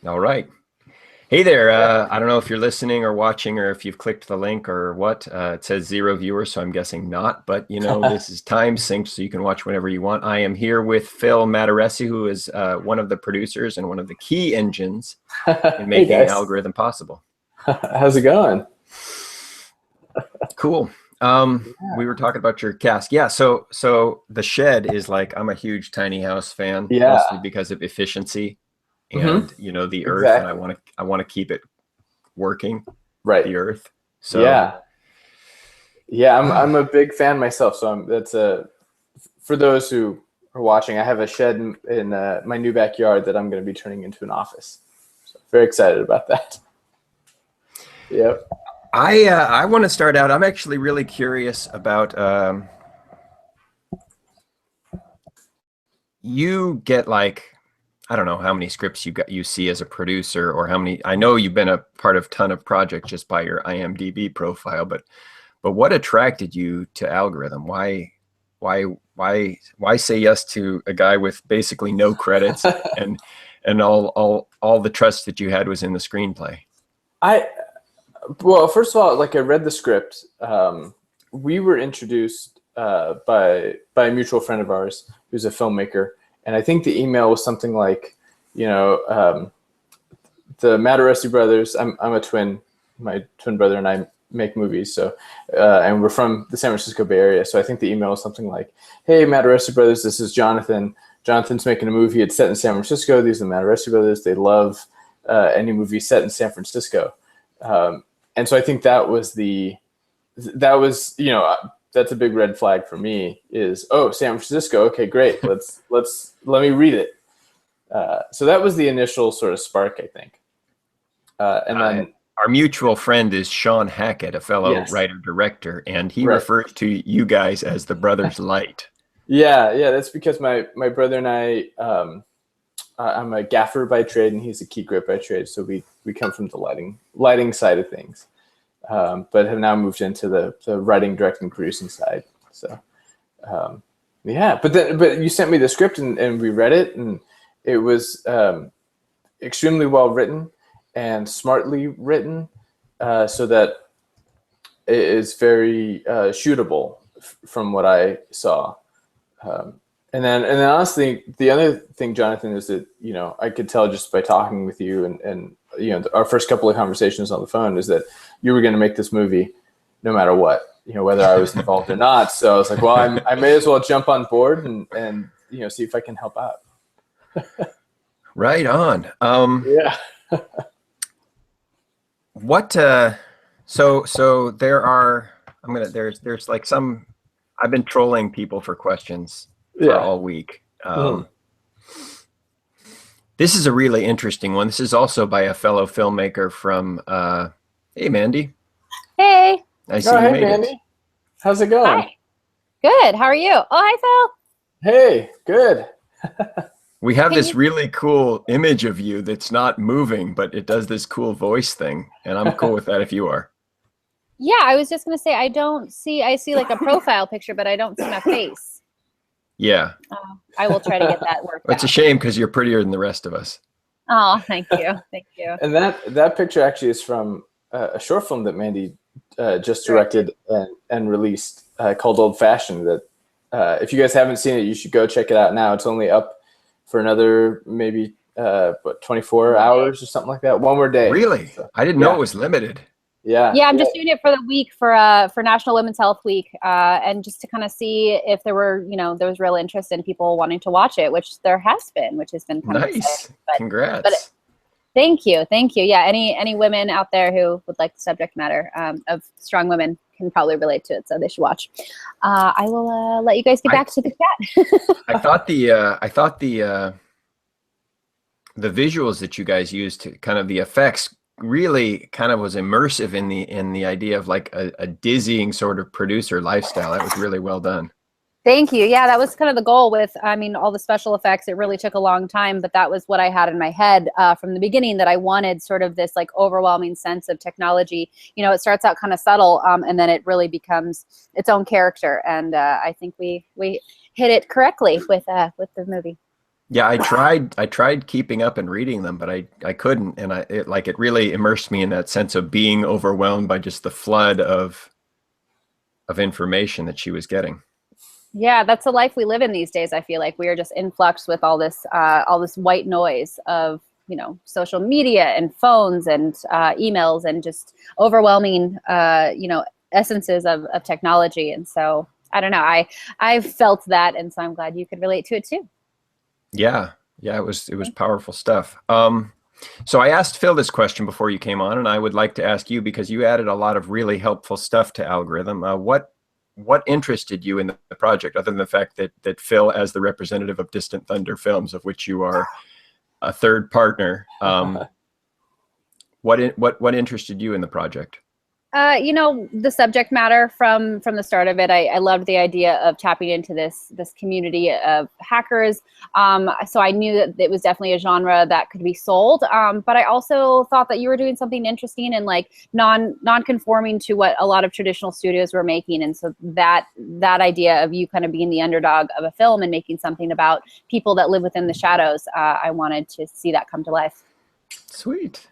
All right. Hey there. I don't know if you're listening or watching or if you've clicked the link or what. It says 0 viewers, so I'm guessing not. But, this is time synced, so you can watch whenever you want. I am here with Phil Mataresi, who is one of the producers and one of the key engines in Hey making guys, Algorithm possible. how's it going? Cool. We were talking about your cast. Yeah, so The Shed is like, I'm a huge tiny house fan, Yeah. mostly because of efficiency Hmm. and, the earth, and I Exactly. want to I want to keep it working, Right. the earth. So Yeah. Yeah. I'm a big fan myself. So that's for those who are watching. I have a shed in my new backyard that I'm going to be turning into an office. So very excited about that. Yep. I want to start out. I'm actually really curious about you get like, I don't know how many scripts you see as a producer, or how many. I know you've been a part of a ton of projects just by your IMDb profile, but what attracted you to Algorithm? Why why say yes to a guy with basically no credits and all the trust that you had was in the screenplay? I Well, first of all, like I read the script. We were introduced by a mutual friend of ours who's a filmmaker, and I think the email was something like, you know, the Mataresi brothers. I'm a twin. My twin brother and I make movies. So, and we're from the San Francisco Bay Area. So I think the email was something like, "Hey, Mataresi brothers, this is Jonathan. Jonathan's making a movie. It's set in San Francisco. These are the Mataresi brothers. They love any movie set in San Francisco." And so I think that was that's a big red flag for me. Is, oh, San Francisco? Okay, great. Let me read it. So that was the initial sort of spark, I think. And Uh, then our mutual friend is Sean Hackett, a fellow yes, writer director, and he right. refers to you guys as the Brothers Light. Yeah, yeah. That's because my brother and I. I'm a gaffer by trade, and he's a key grip by trade. So we come from the lighting side of things, but have now moved into the writing, directing, producing side. So yeah, but you sent me the script, and we read it, and it was extremely well written and smartly written, so that it is very shootable from what I saw. And then honestly, the other thing, Jonathan, is that I could tell just by talking with you and our first couple of conversations on the phone is that you were going to make this movie no matter what, whether I was involved or not. So I was like, well, I may as well jump on board and see if I can help out. Right on. Yeah. What so there are there's like some. I've been trolling people for questions for Yeah. all week. Mhm. This is a really interesting one. This is also by a fellow filmmaker from hey Mandy. Hey. I see Oh, you hey, made it. Mandy. How's it going? Hi. Good. How are you? Oh, hi, Phil. Hey, good. We have Can this you? really cool image of you that's not moving, but it does this cool voice thing, and I'm cool with that if you are. Yeah, I was just gonna say I see like a profile picture, but I don't see my face. Yeah. I will try to get that worked It's a out. shame because you're prettier than the rest of us. Oh, thank you. Thank you. And that picture actually is from a short film that Mandy just Directed. directed and released called Old Fashioned. That if you guys haven't seen it, you should go check it out now. It's only up for another maybe 24 One day. hours or something like that. One more day. Really? So, I didn't know it yeah, was limited. yeah, Yeah, I'm yeah, just doing it for the week for National Women's Health Week, and just to kind of see if there was real interest in people wanting to watch it, which there has been, which has been kind of Nice. exciting. But Congrats. thank you, thank you. Yeah, any women out there who would like the subject matter of strong women can probably relate to it, so they should watch. I will let you guys get I back to the chat. I thought the visuals that you guys used to kind of the effects really kind of was immersive in the idea of like a dizzying sort of producer lifestyle. That was really well done. Thank you. Yeah, that was kind of the goal with, I mean, all the special effects. It really took a long time, but that was what I had in my head from the beginning, that I wanted sort of this like overwhelming sense of technology. It starts out kind of subtle, and then it really becomes its own character. And I think we hit it correctly with the movie. Yeah, I tried keeping up and reading them, but I couldn't, and it really immersed me in that sense of being overwhelmed by just the flood of information that she was getting. Yeah, that's the life we live in these days. I feel like we are just influxed with all this white noise of, social media and phones and emails and just overwhelming, essences of technology. And so I don't know, I've felt that, and so I'm glad you could relate to it too. Yeah, yeah, it was powerful stuff. So I asked Phil this question before you came on, and I would like to ask you because you added a lot of really helpful stuff to Algorithm. What interested you in the project, other than the fact that Phil, as the representative of Distant Thunder Films, of which you are a third partner, what interested you in the project? The subject matter from the start of it, I loved the idea of tapping into this community of hackers. So I knew that it was definitely a genre that could be sold. But I also thought that you were doing something interesting and like non-conforming to what a lot of traditional studios were making. And so that idea of you kind of being the underdog of a film and making something about people that live within the shadows, I wanted to see that come to life. Sweet.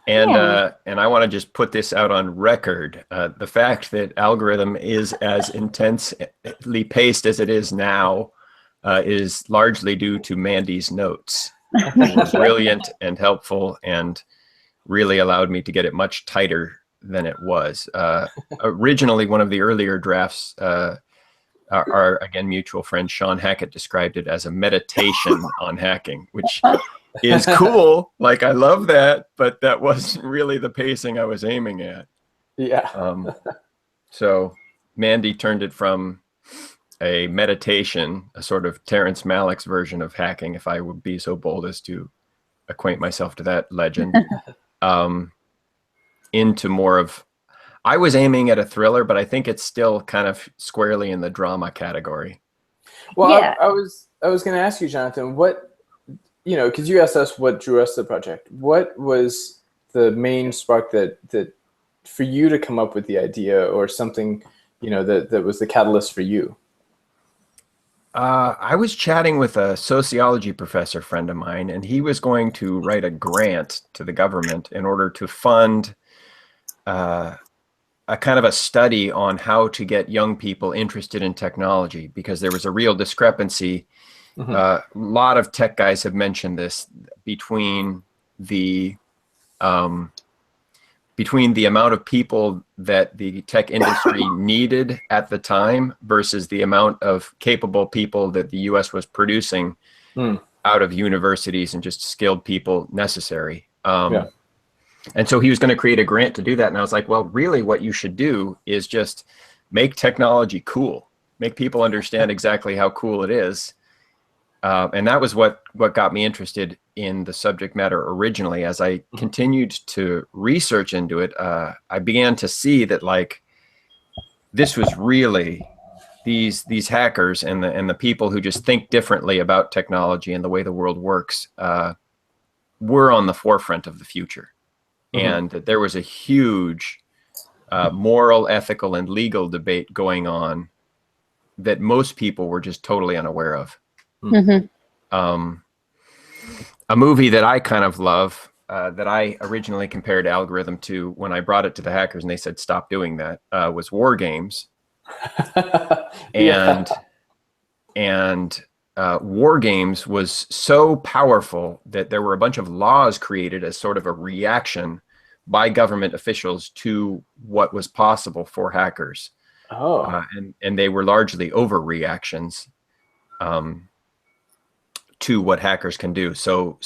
And Yeah. and I want to just put this out on record. The fact that Algorithm is as intensely paced as it is now is largely due to Mandy's notes. They were brilliant and helpful and really allowed me to get it much tighter than it was. Originally, one of the earlier drafts, our again mutual friend Sean Hackett described it as a meditation on hacking, which is cool. Like, I love that, but that wasn't really the pacing I was aiming at. Yeah. So Mandy turned it from a meditation, a sort of Terrence Malick's version of hacking, if I would be so bold as to acquaint myself to that legend, into more of, I was aiming at a thriller, but I think it's still kind of squarely in the drama category. Well, Yeah. I was going to ask you, Jonathan, what, because you asked us what drew us to the project. What was the main spark that for you to come up with the idea, or something, that was the catalyst for you? I was chatting with a sociology professor friend of mine, and he was going to write a grant to the government in order to fund a kind of a study on how to get young people interested in technology, because there was a real discrepancy. Mm-hmm. A lot of tech guys have mentioned this, between the amount of people that the tech industry needed at the time versus the amount of capable people that the US was producing out of universities and just skilled people necessary. Yeah. And so he was going to create a grant to do that. And I was like, well, really what you should do is just make technology cool, make people understand exactly how cool it is. And that was what got me interested in the subject matter originally. As I continued to research into it, I began to see that, like, this was really these hackers and the people who just think differently about technology and the way the world works were on the forefront of the future. And that there was a huge moral, ethical, and legal debate going on that most people were just totally unaware of. Mm-hmm. A movie that I kind of love, that I originally compared Algorithm to when I brought it to the hackers and they said, stop doing that, was War Games. And War Games was so powerful that there were a bunch of laws created as sort of a reaction by government officials to what was possible for hackers. Oh. And they were largely overreactions to what hackers can do. So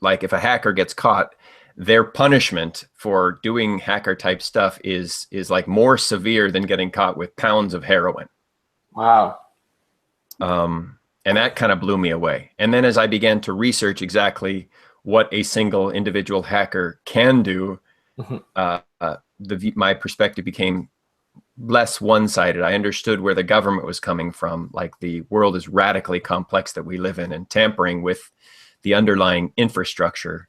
like, if a hacker gets caught, their punishment for doing hacker type stuff is like more severe than getting caught with pounds of heroin. Wow. And that kind of blew me away. And then as I began to research exactly what a single individual hacker can do, my perspective became less one-sided. I understood where the government was coming from. Like, the world is radically complex that we live in, and tampering with the underlying infrastructure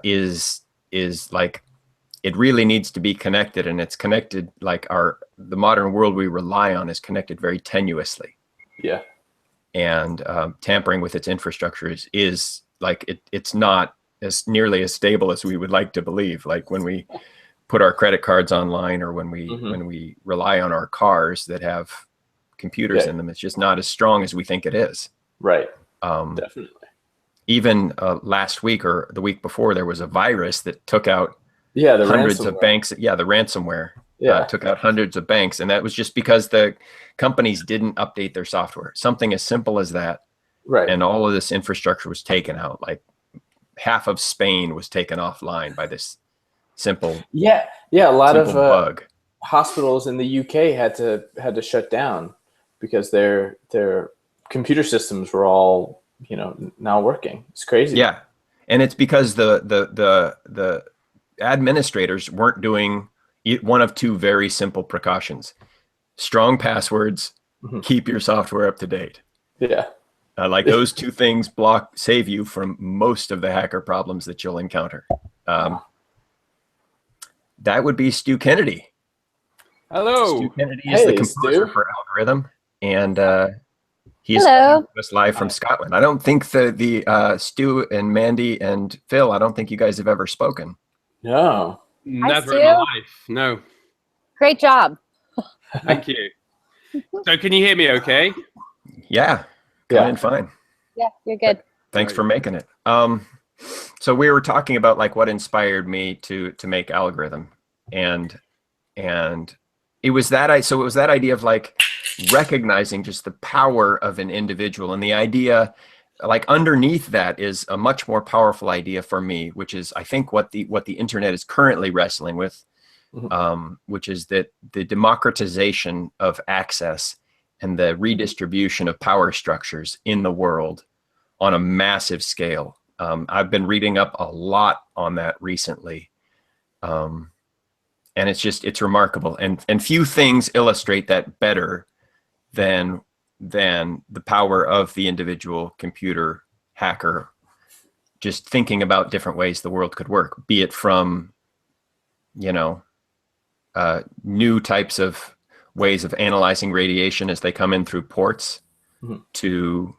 is like, it really needs to be connected, and it's connected, like the modern world we rely on is connected very tenuously. Yeah. and tampering with its infrastructure is like it's not as nearly as stable as we would like to believe. Like when we put our credit cards online, or when we rely on our cars that have computers in them, it's just not as strong as we think it is. Right. Definitely. Even last week or the week before, there was a virus that took out the hundreds ransomware. of banks. Yeah, the ransomware took out hundreds of banks. And that was just because the companies didn't update their software. Something as simple as that. Right. And all of this infrastructure was taken out. Like half of Spain was taken offline by this simple a lot of bug. Hospitals in the UK had to shut down because their computer systems were all not working. It's crazy. Yeah, and it's because the administrators weren't doing one of two very simple precautions: strong passwords, keep your software up to date. Yeah. Like those two things save you from most of the hacker problems that you'll encounter. That would be Stu Kennedy. Hello. Stu Kennedy is the composer for Algorithm, and he's coming to us live from Scotland. I don't think the Stu and Mandy and Phil, I don't think you guys have ever spoken. No. Never in my life. No. Great job. Thank you. So can you hear me okay? Yeah. Coming in fine. Yeah, you're good. Thanks for making it. So we were talking about like what inspired me to make Algorithm, and it was that idea of like recognizing just the power of an individual, and the idea like underneath that is a much more powerful idea for me, which is I think what the internet is currently wrestling with, which is that the democratization of access and the redistribution of power structures in the world on a massive scale. I've been reading up a lot on that recently. And it's remarkable. And few things illustrate that better than the power of the individual computer hacker, just thinking about different ways the world could work, be it from, new types of ways of analyzing radiation as they come in through ports, to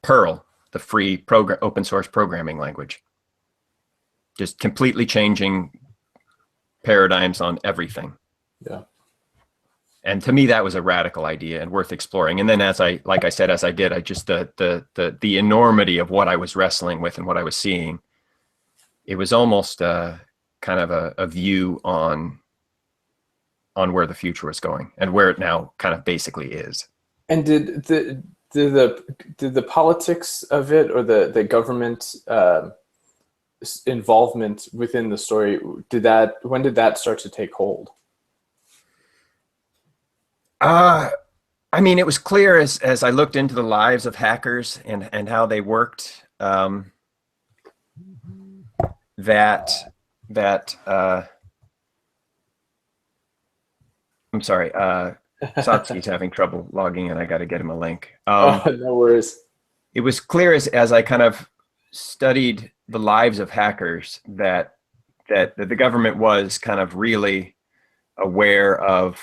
Perl, the free open source programming language, just completely changing paradigms on everything. Yeah. And to me, that was a radical idea and worth exploring. And then as I did, I just, the enormity of what I was wrestling with and what I was seeing, it was almost kind of a view on where the future was going and where it now kind of basically is. And did the politics of it, or the government involvement within the story, when did that start to take hold? I mean, it was clear as I looked into the lives of hackers and how they worked, that I'm sorry, Satsuki's having trouble logging in. I got to get him a link. No worries. It was clear as I kind of studied the lives of hackers that the government was kind of really aware of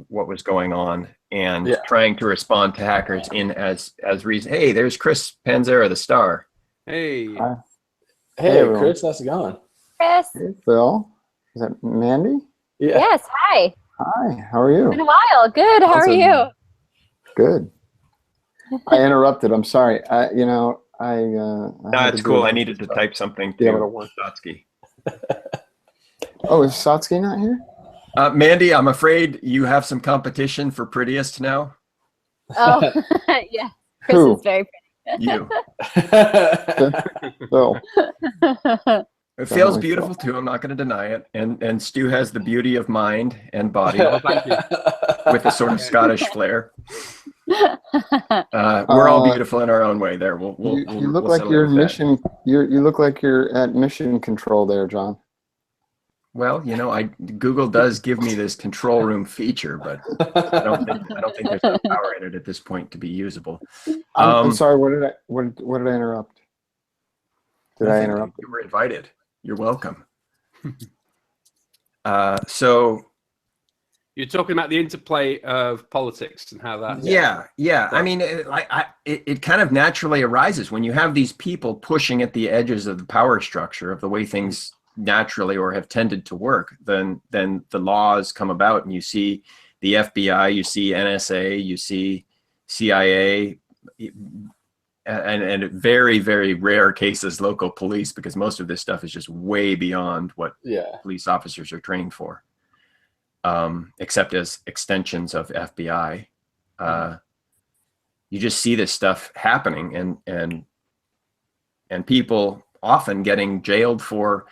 what was going on and trying to respond to hackers in as reason. Hey, there's Chris Panzera, the star. Hey. Hey, Chris, how's it going? Chris. Hey, Phil. Is that Mandy? Yeah. Yes. Hi. Hi, how are you? Been a while. Good. How are you? Good. I interrupted. I'm sorry. No, it's cool. I needed to type something to Satsuki. Oh, is Satsuki not here? Mandy, I'm afraid you have some competition for prettiest now. Oh, yeah. Chris Who? is very You. Phil. It feels beautiful too. I'm not going to deny it. And Stu has the beauty of mind and body with a sort of Scottish flair. We're all beautiful in our own way. There, You look like you're mission. You look like you're at mission control there, John. Well, Google does give me this control room feature, but I don't think there's enough power in it at this point to be usable. I'm sorry. What did I interrupt? Did I interrupt? You were invited. You're welcome. So You're talking about the interplay of politics and how that. Yeah. I mean, it kind of naturally arises when you have these people pushing at the edges of the power structure of the way things naturally or have tended to work. Then the laws come about, and you see the FBI, you see NSA, you see CIA, and very, very rare cases local police, because most of this stuff is just way beyond what police officers are trained for. Except as extensions of FBI. You just see this stuff happening, and people often getting jailed for.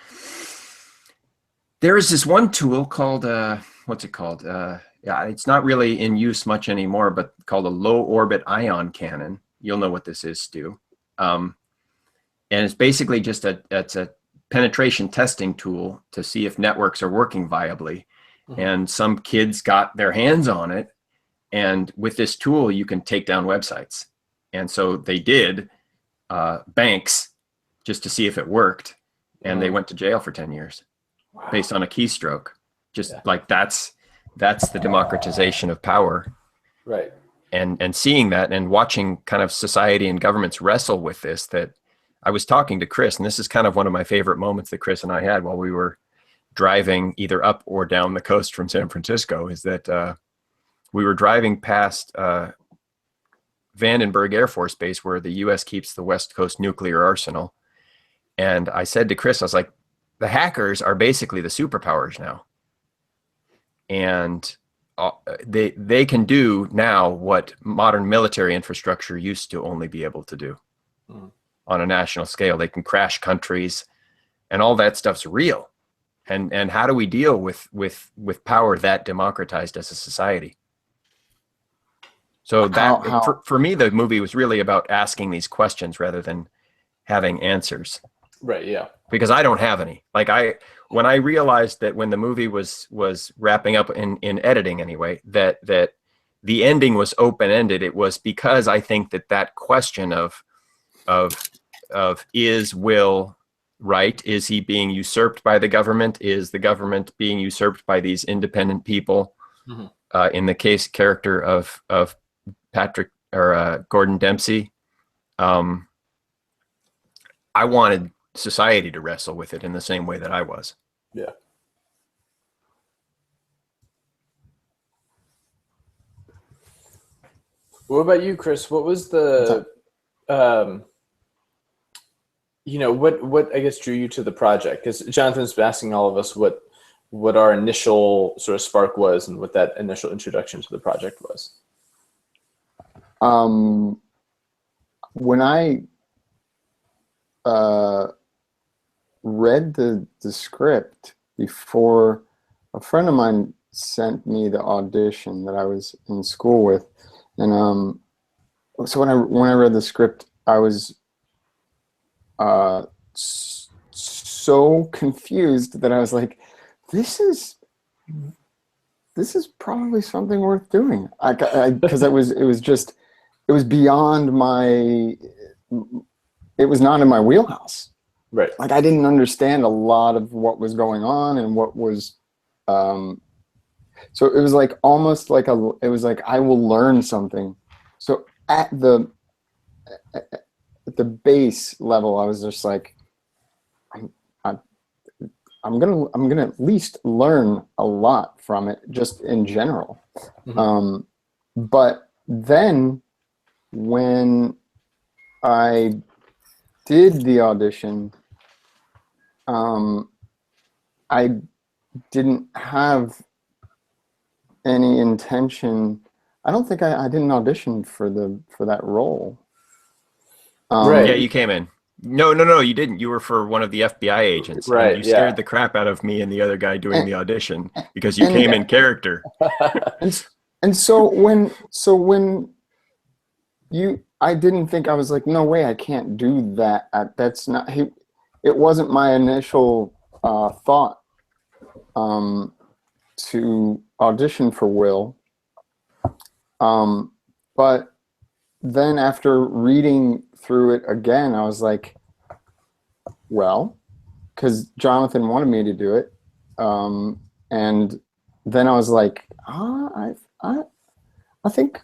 There is this one tool called, what's it called? It's not really in use much anymore, but called a low orbit ion cannon. You'll know what this is, Stu. And it's basically just it's a penetration testing tool to see if networks are working viably. And some kids got their hands on it, and with this tool you can take down websites. And so they did banks just to see if it worked, and they went to jail for 10 years based on a keystroke. Just like that's the democratization of power. Right. And seeing that and watching kind of society and governments wrestle with this, that I was talking to Chris, and this is kind of one of my favorite moments that Chris and I had while we were driving either up or down the coast from San Francisco, is that we were driving past Vandenberg Air Force Base, where the US keeps the West Coast nuclear arsenal. And I said to Chris, I was like, the hackers are basically the superpowers now. And they can do now what modern military infrastructure used to only be able to do on a national scale. They can crash countries, and all that stuff's real. And how do we deal with power that democratized as a society? So that for me, the movie was really about asking these questions rather than having answers. Right. Yeah. Because I don't have any. Like when I realized that when the movie was wrapping up in editing anyway, that the ending was open-ended, it was because I think that question of is Will right? Is he being usurped by the government? Is the government being usurped by these independent people? In the character of Patrick or Gordon Dempsey, I wanted society to wrestle with it in the same way that I was. Yeah. What about you, Chris? What was the, what I guess drew you to the project? Because Jonathan's been asking all of us what our initial sort of spark was and what that initial introduction to the project was. When I read the script before, a friend of mine sent me the audition that I was in school with, and so when I read the script, I was so confused that I was like, this is probably something worth doing. Because it was beyond it was not in my wheelhouse. Right. Like, I didn't understand a lot of what was going on and what was, so it was like almost like it was like, I will learn something. So at the base level, I was just like, I'm gonna at least learn a lot from it, just in general. But then when I did the audition, I didn't have any intention. I don't think I didn't audition for that role. Right. Yeah, you came in. No, you didn't. You were for one of the FBI agents. Right. And you scared the crap out of me and the other guy doing the audition because you came in character. And so when I didn't think, I was like, no way, I can't do that. That's not, it wasn't my initial thought to audition for Will. But then after reading through it again, I was like, well, because Jonathan wanted me to do it. And then I was like, I think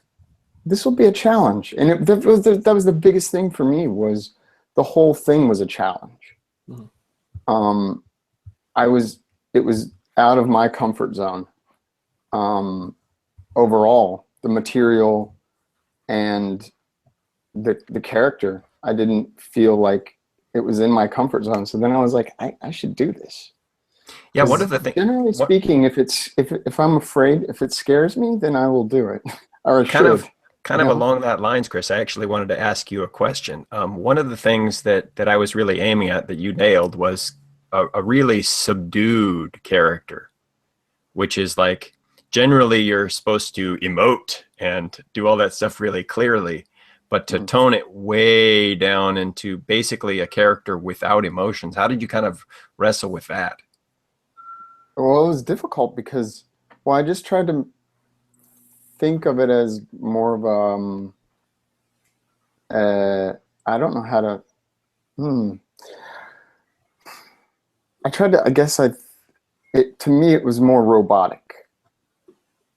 this will be a challenge, and that was the biggest thing for me, was the whole thing was a challenge. Mhm. It was out of my comfort zone. Overall, the material and the character, I didn't feel like it was in my comfort zone. So then I was like, I should do this. Yeah, one of the things, Generally speaking, if I'm afraid, if it scares me, then I will do it, or I kind should. of kind of along that lines, Chris, I actually wanted to ask you a question. One of the things that I was really aiming at that you nailed was a really subdued character, which is like generally you're supposed to emote and do all that stuff really clearly, but to tone it way down into basically a character without emotions. How did you kind of wrestle with that? Well, it was difficult because, well, I just tried to think of it as more of I don't know how to. I tried to. I guess to me it was more robotic.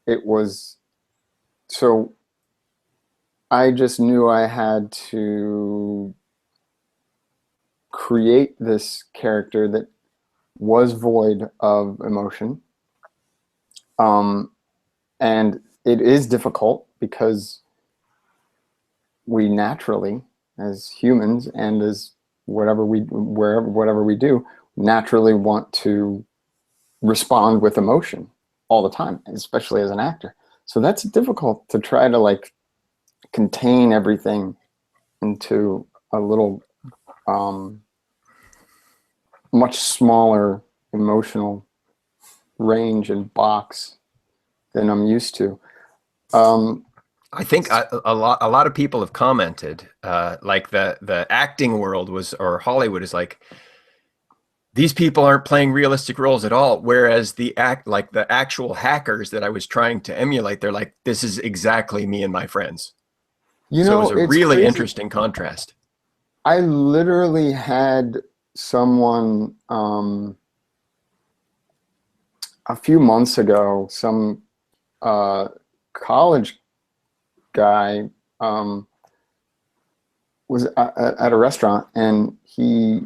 It was, so I just knew I had to create this character that was void of emotion. And it is difficult because we naturally, as humans and as whatever we do, naturally want to respond with emotion all the time, especially as an actor. So that's difficult to try to like contain everything into a little much smaller emotional range and box than I'm used to. I think a lot of people have commented, like the acting world or Hollywood is like, these people aren't playing realistic roles at all. Whereas the actual hackers that I was trying to emulate, they're like, this is exactly me and my friends. You So it know, was a it's really crazy. interesting contrast. I literally had someone a few months ago, some college guy was at a restaurant, and he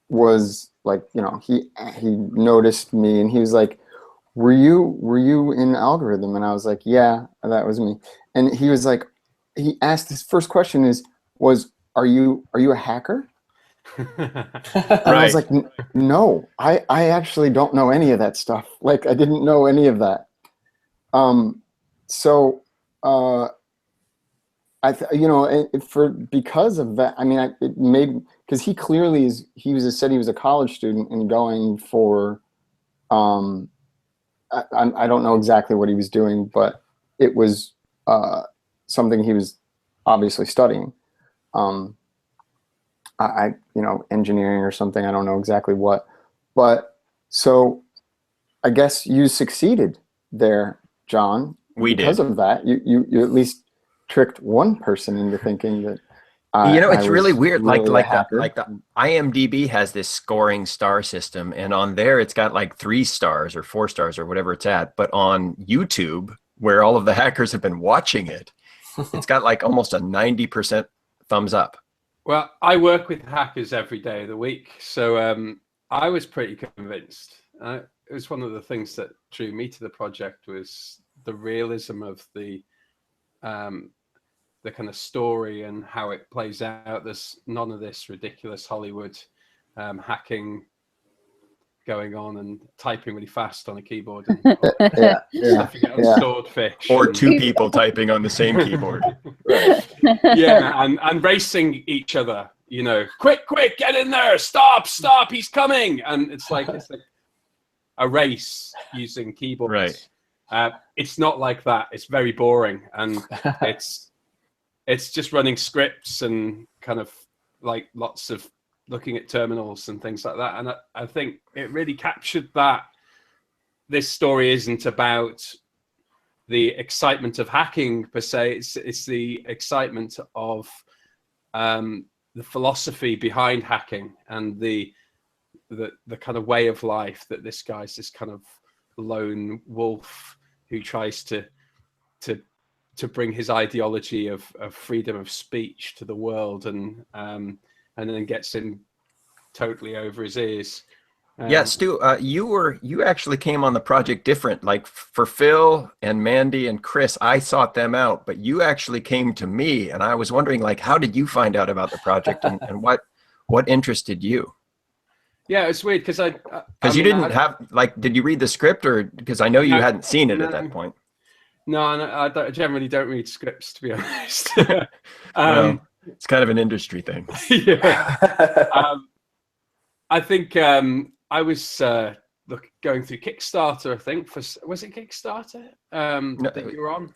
was like, he noticed me, and he was like, were you in Algorithm? And I was like, yeah, that was me. And he was like, he asked, his first question was, are you a hacker? And I was like, no, I actually don't know any of that stuff. Like, I didn't know any of that. So because of that, I mean, it made, because he clearly said he was a college student and going for, I don't know exactly what he was doing, but it was something he was obviously studying. Engineering or something. I don't know exactly what, but so I guess you succeeded there, John. We Because did. of that, you at least tricked one person into thinking that I It's really was weird. really a hacker. Like the IMDb has this scoring star system, and on there it's got like 3 stars or 4 stars or whatever it's at. But on YouTube, where all of the hackers have been watching it, it's got like almost a 90% thumbs up. Well, I work with hackers every day of the week, so I was pretty convinced. It was one of the things that drew me to the project was the realism of the kind of story and how it plays out. There's none of this ridiculous Hollywood hacking going on and typing really fast on a keyboard and stuffing it on swordfish. Or 2 people typing on the same keyboard. Yeah, and racing each other, quick, get in there, stop, he's coming. And it's like a race using keyboards. Right. It's not like that. It's very boring, and it's just running scripts and kind of like lots of looking at terminals and things like that. And I think it really captured that this story isn't about the excitement of hacking per se. It's the excitement of the philosophy behind hacking and the kind of way of life that this guy's this kind of lone wolf who tries to bring his ideology of freedom of speech to the world, and then gets him totally over his ears. Yeah, Stu, you actually came on the project different. Like for Phil and Mandy and Chris, I sought them out, but you actually came to me, and I was wondering, like, how did you find out about the project, and what interested you? Yeah, it's weird because Because you didn't have, like, did you read the script, or because I know you hadn't seen it at that point? No, I generally don't read scripts, to be honest. Well, it's kind of an industry thing. Yeah. I think I was going through Kickstarter. I think was it Kickstarter that you were on?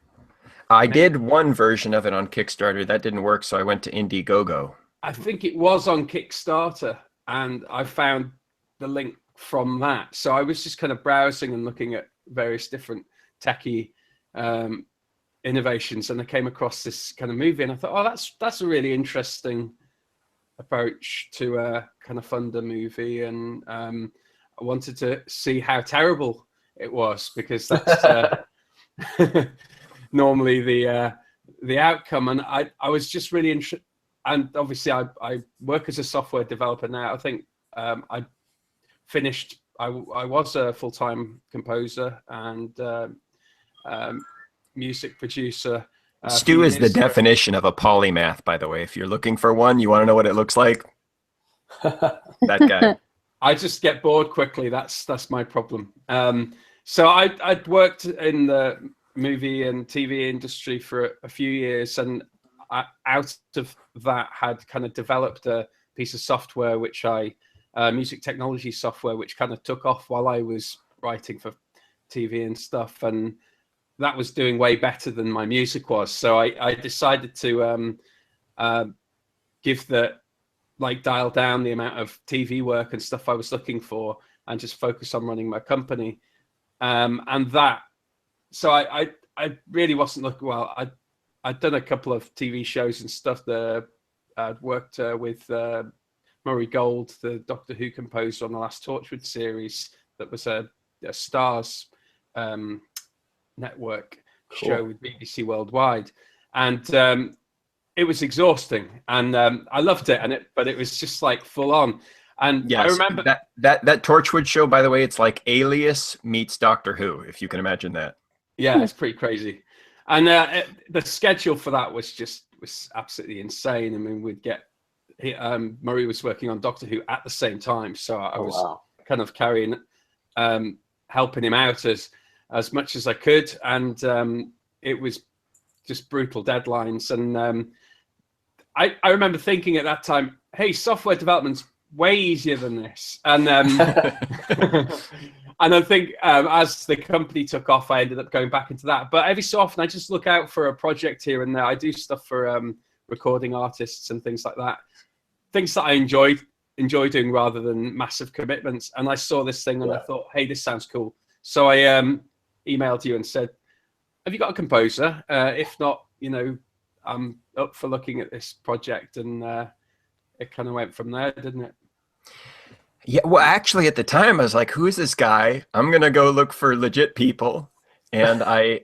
I did one version of it on Kickstarter that didn't work, so I went to Indiegogo. I think it was on Kickstarter, and I found the link from that. So I was just kind of browsing and looking at various different techie innovations, and I came across this kind of movie, and I thought, oh, that's a really interesting approach to kind of fund a movie, and I wanted to see how terrible it was, because that's normally the outcome. And I was just really interested, and obviously I work as a software developer now. I think I finished. I was a full-time composer and music producer. Stu is the definition of a polymath, by the way. If you're looking for one, you want to know what it looks like? That guy. I just get bored quickly. That's my problem. So I'd worked in the movie and TV industry for a few years, and out of that had kind of developed a piece of software, which music technology software, which kind of took off while I was writing for TV and stuff, and that was doing way better than my music was. So I decided to dial down the amount of TV work and stuff I was looking for, and just focus on running my company. So I really wasn't looking. Well, I'd done a couple of TV shows and stuff. I'd worked with Murray Gold, the Doctor Who composer, on the last Torchwood series. That was a Stars network show with BBC Worldwide, and it was exhausting, and I loved it, but it was just like full on. And yes, I remember that Torchwood show, by the way, it's like Alias meets Doctor Who, if you can imagine that. Yeah, it's pretty crazy. And the schedule for that was absolutely insane. I mean, we'd get Murray was working on Doctor Who at the same time, so I was kind of carrying helping him out as much as I could, and it was just brutal deadlines. And I remember thinking at that time, hey, software development's way easier than this. And and I think as the company took off, I ended up going back into that. But every so often, I just look out for a project here and there. I do stuff for recording artists and things like that, things that I enjoy doing rather than massive commitments. And I saw this thing and I thought, hey, this sounds cool. So I emailed you and said, have you got a composer? If not, I'm up for looking at this project. And it kind of went from there, didn't it? Yeah, well, actually, at the time, I was like, who is this guy? I'm going to go look for legit people. And I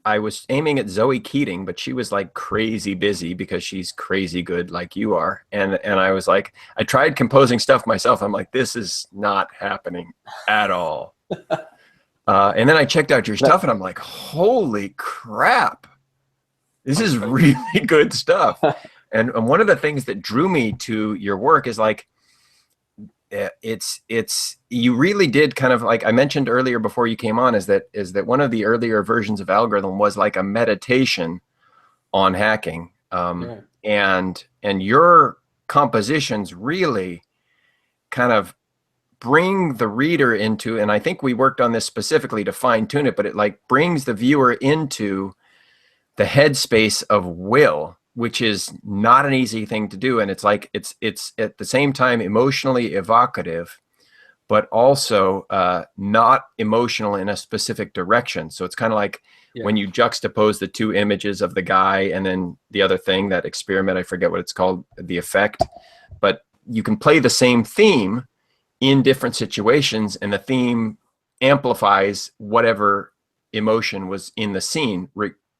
was aiming at Zoe Keating, but she was like crazy busy because she's crazy good like you are. And I was like, I tried composing stuff myself. I'm like, this is not happening at all. And then I checked out your stuff and I'm like, holy crap, this is really good stuff. And one of the things that drew me to your work is like, you really did kind of, like I mentioned earlier before you came on, is that one of the earlier versions of Algorithm was like a meditation on hacking. And your compositions really kind of bring the reader into, and I think we worked on this specifically to fine tune it, but it like brings the viewer into the headspace of will, which is not an easy thing to do. And it's like, it's at the same time emotionally evocative, but also not emotional in a specific direction. So it's kind of like when you juxtapose the two images of the guy and then the other thing, that experiment, I forget what it's called, the effect, but you can play the same theme in different situations and the theme amplifies whatever emotion was in the scene,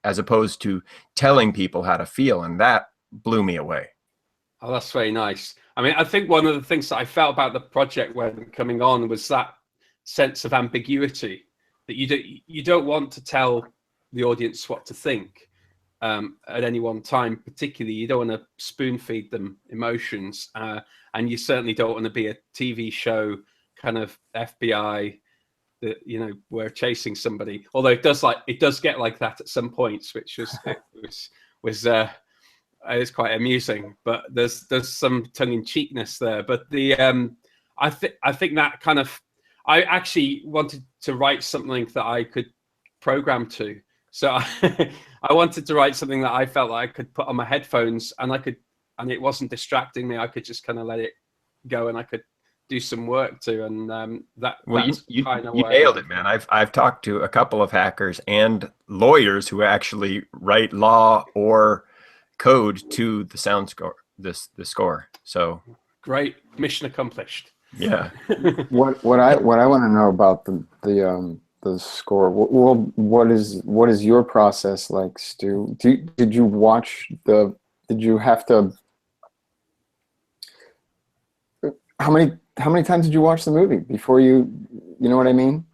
as opposed to telling people how to feel, and that blew me away. Oh, that's very nice. I mean, I think one of the things that I felt about the project when coming on was that sense of ambiguity, that you don't want to tell the audience what to think at any one time. Particularly, you don't want to spoon feed them emotions, and you certainly don't want to be a TV show kind of FBI that, you know, we're chasing somebody. Although it does get like that at some points, which was it's quite amusing. But there's some tongue-in-cheekness there. But the I think that kind of, I actually wanted to write something that I could program to. So I wanted to write something that I felt like I could put on my headphones, and it wasn't distracting me. I could just kind of let it go, and I could do some work to. And that's You kind of nailed it, man. I've talked to a couple of hackers and lawyers who actually write law or code to the sound score, the score. So great, mission accomplished. Yeah. What I want to know about the score. Well, what is your process like, Stu? Did you watch the? Did you have to? How many times did you watch the movie before you know what I mean?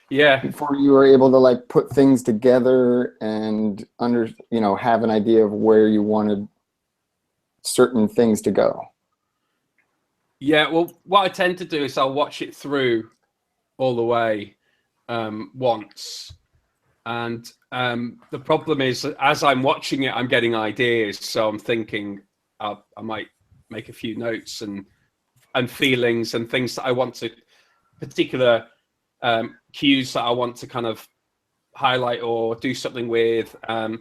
Yeah. Before you were able to like put things together and have an idea of where you wanted certain things to go. Yeah, well, what I tend to do is I'll watch it through all the way once. And the problem is, as I'm watching it, I'm getting ideas. So I'm thinking I might make a few notes and feelings and things that I want to, particular cues that I want to kind of highlight or do something with. I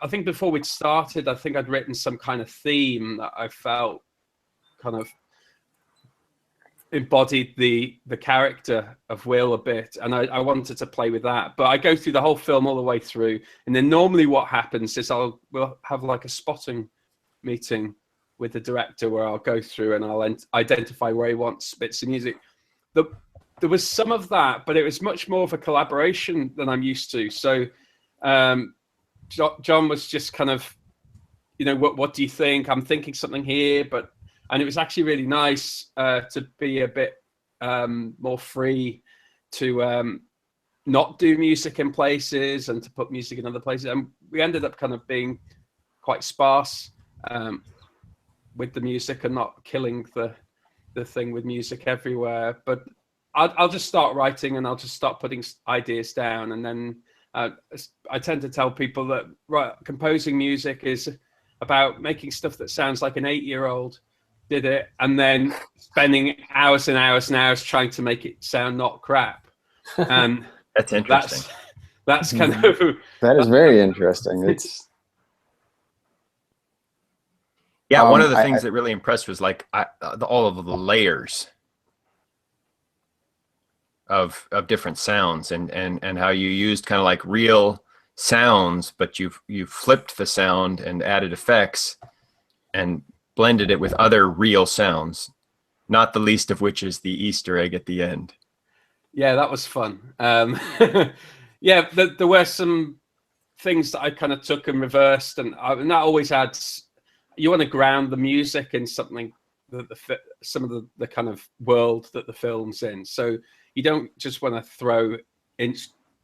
think before we'd started, I think I'd written some kind of theme that I felt kind of embodied the character of Will a bit, and I wanted to play with that. But I go through the whole film all the way through, and then normally what happens is we'll have like a spotting meeting with the director where I'll go through and I'll identify where he wants bits of music. There was some of that, but it was much more of a collaboration than I'm used to. So John was just kind of, what do you think? I'm thinking something here, and it was actually really nice to be a bit more free to not do music in places and to put music in other places. And we ended up kind of being quite sparse with the music and not killing the thing with music everywhere. But I'll just start writing and I'll just start putting ideas down. And then I tend to tell people that composing music is about making stuff that sounds like an 8-year-old did it, and then spending hours and hours and hours trying to make it sound not crap. And that's interesting. That's kind of that is very interesting. It's one of the things that really impressed was like all of the layers of different sounds and how you used kind of like real sounds, but you flipped the sound and added effects and blended it with other real sounds, not the least of which is the Easter egg at the end. Yeah, that was fun. Yeah, there were some things that I kind of took and reversed, and that always adds. You want to ground the music in something that some of the kind of world that the film's in. So you don't just want to throw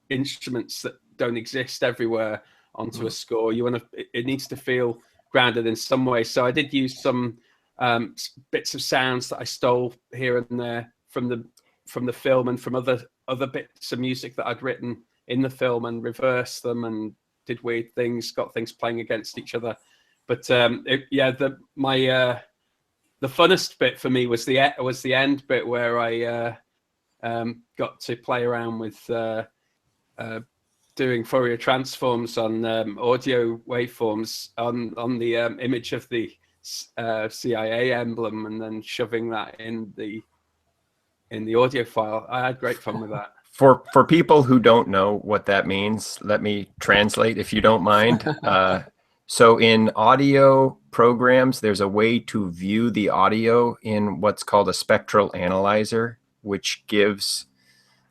instruments that don't exist everywhere onto a score. It needs to feel grounded in some way. So I did use some bits of sounds that I stole here and there from the film and from other bits of music that I'd written in the film, and reversed them and did weird things, got things playing against each other. But the funnest bit for me was the end bit where I got to play around with doing Fourier transforms on audio waveforms on the image of the CIA emblem, and then shoving that in the audio file. I had great fun with that. For people who don't know what that means, let me translate if you don't mind. So in audio programs, there's a way to view the audio in what's called a spectral analyzer, which gives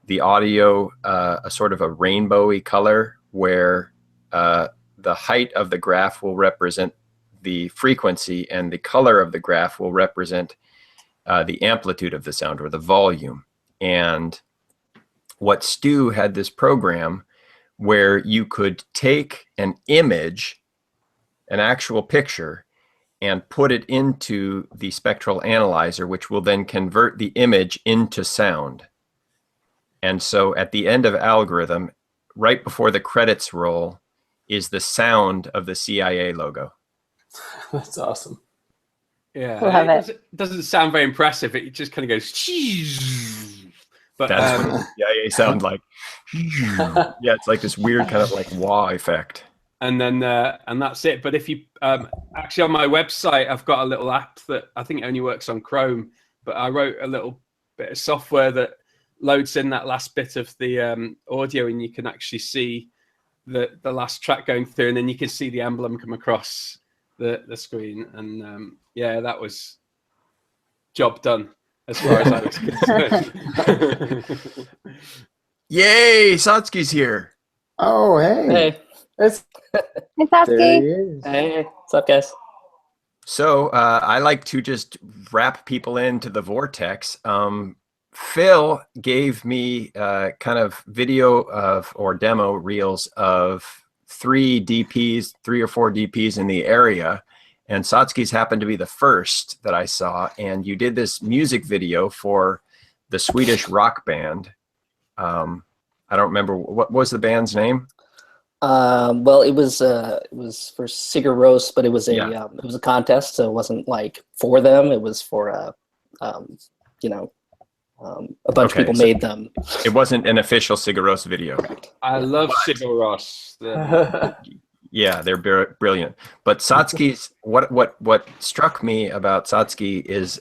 the audio a sort of a rainbowy color where the height of the graph will represent the frequency and the color of the graph will represent the amplitude of the sound or the volume. And what Stu had this program where you could take an image, an actual picture, and put it into the spectral analyzer, which will then convert the image into sound. And so at the end of Algorithm, right before the credits roll, is the sound of the CIA logo. That's awesome. Yeah, Love it doesn't sound very impressive. It just kind of goes, but That's what the CIA sounds like. Yeah, it's like this weird kind of like wah effect. and then and that's it. But if you actually on my website, I've got a little app that I think only works on Chrome, but I wrote a little bit of software that loads in that last bit of the audio, and you can actually see the last track going through, and then you can see the emblem come across the screen. And yeah, that was job done as far as I was concerned. Yay, Satsuki's here. Oh, hey. Hey, It's Hey, There Satsuki. he is. hey, what's up, guys? So I like to just wrap people into the vortex. Phil gave me kind of video of or demo reels of 3 or 4 DPs in the area. And Satsuki's happened to be the first that I saw. And you did this music video for the Swedish rock band. I don't remember, what was the band's name? Well, it was for Sigur Rós, but it was Yeah. it was a contest, so it wasn't like for them. It was for you know, a bunch of Okay, people so- made them. It wasn't an official Sigur Rós video. I love Sigur Rós. Yeah, they're brilliant. But Satsuki's what struck me about Satsuki is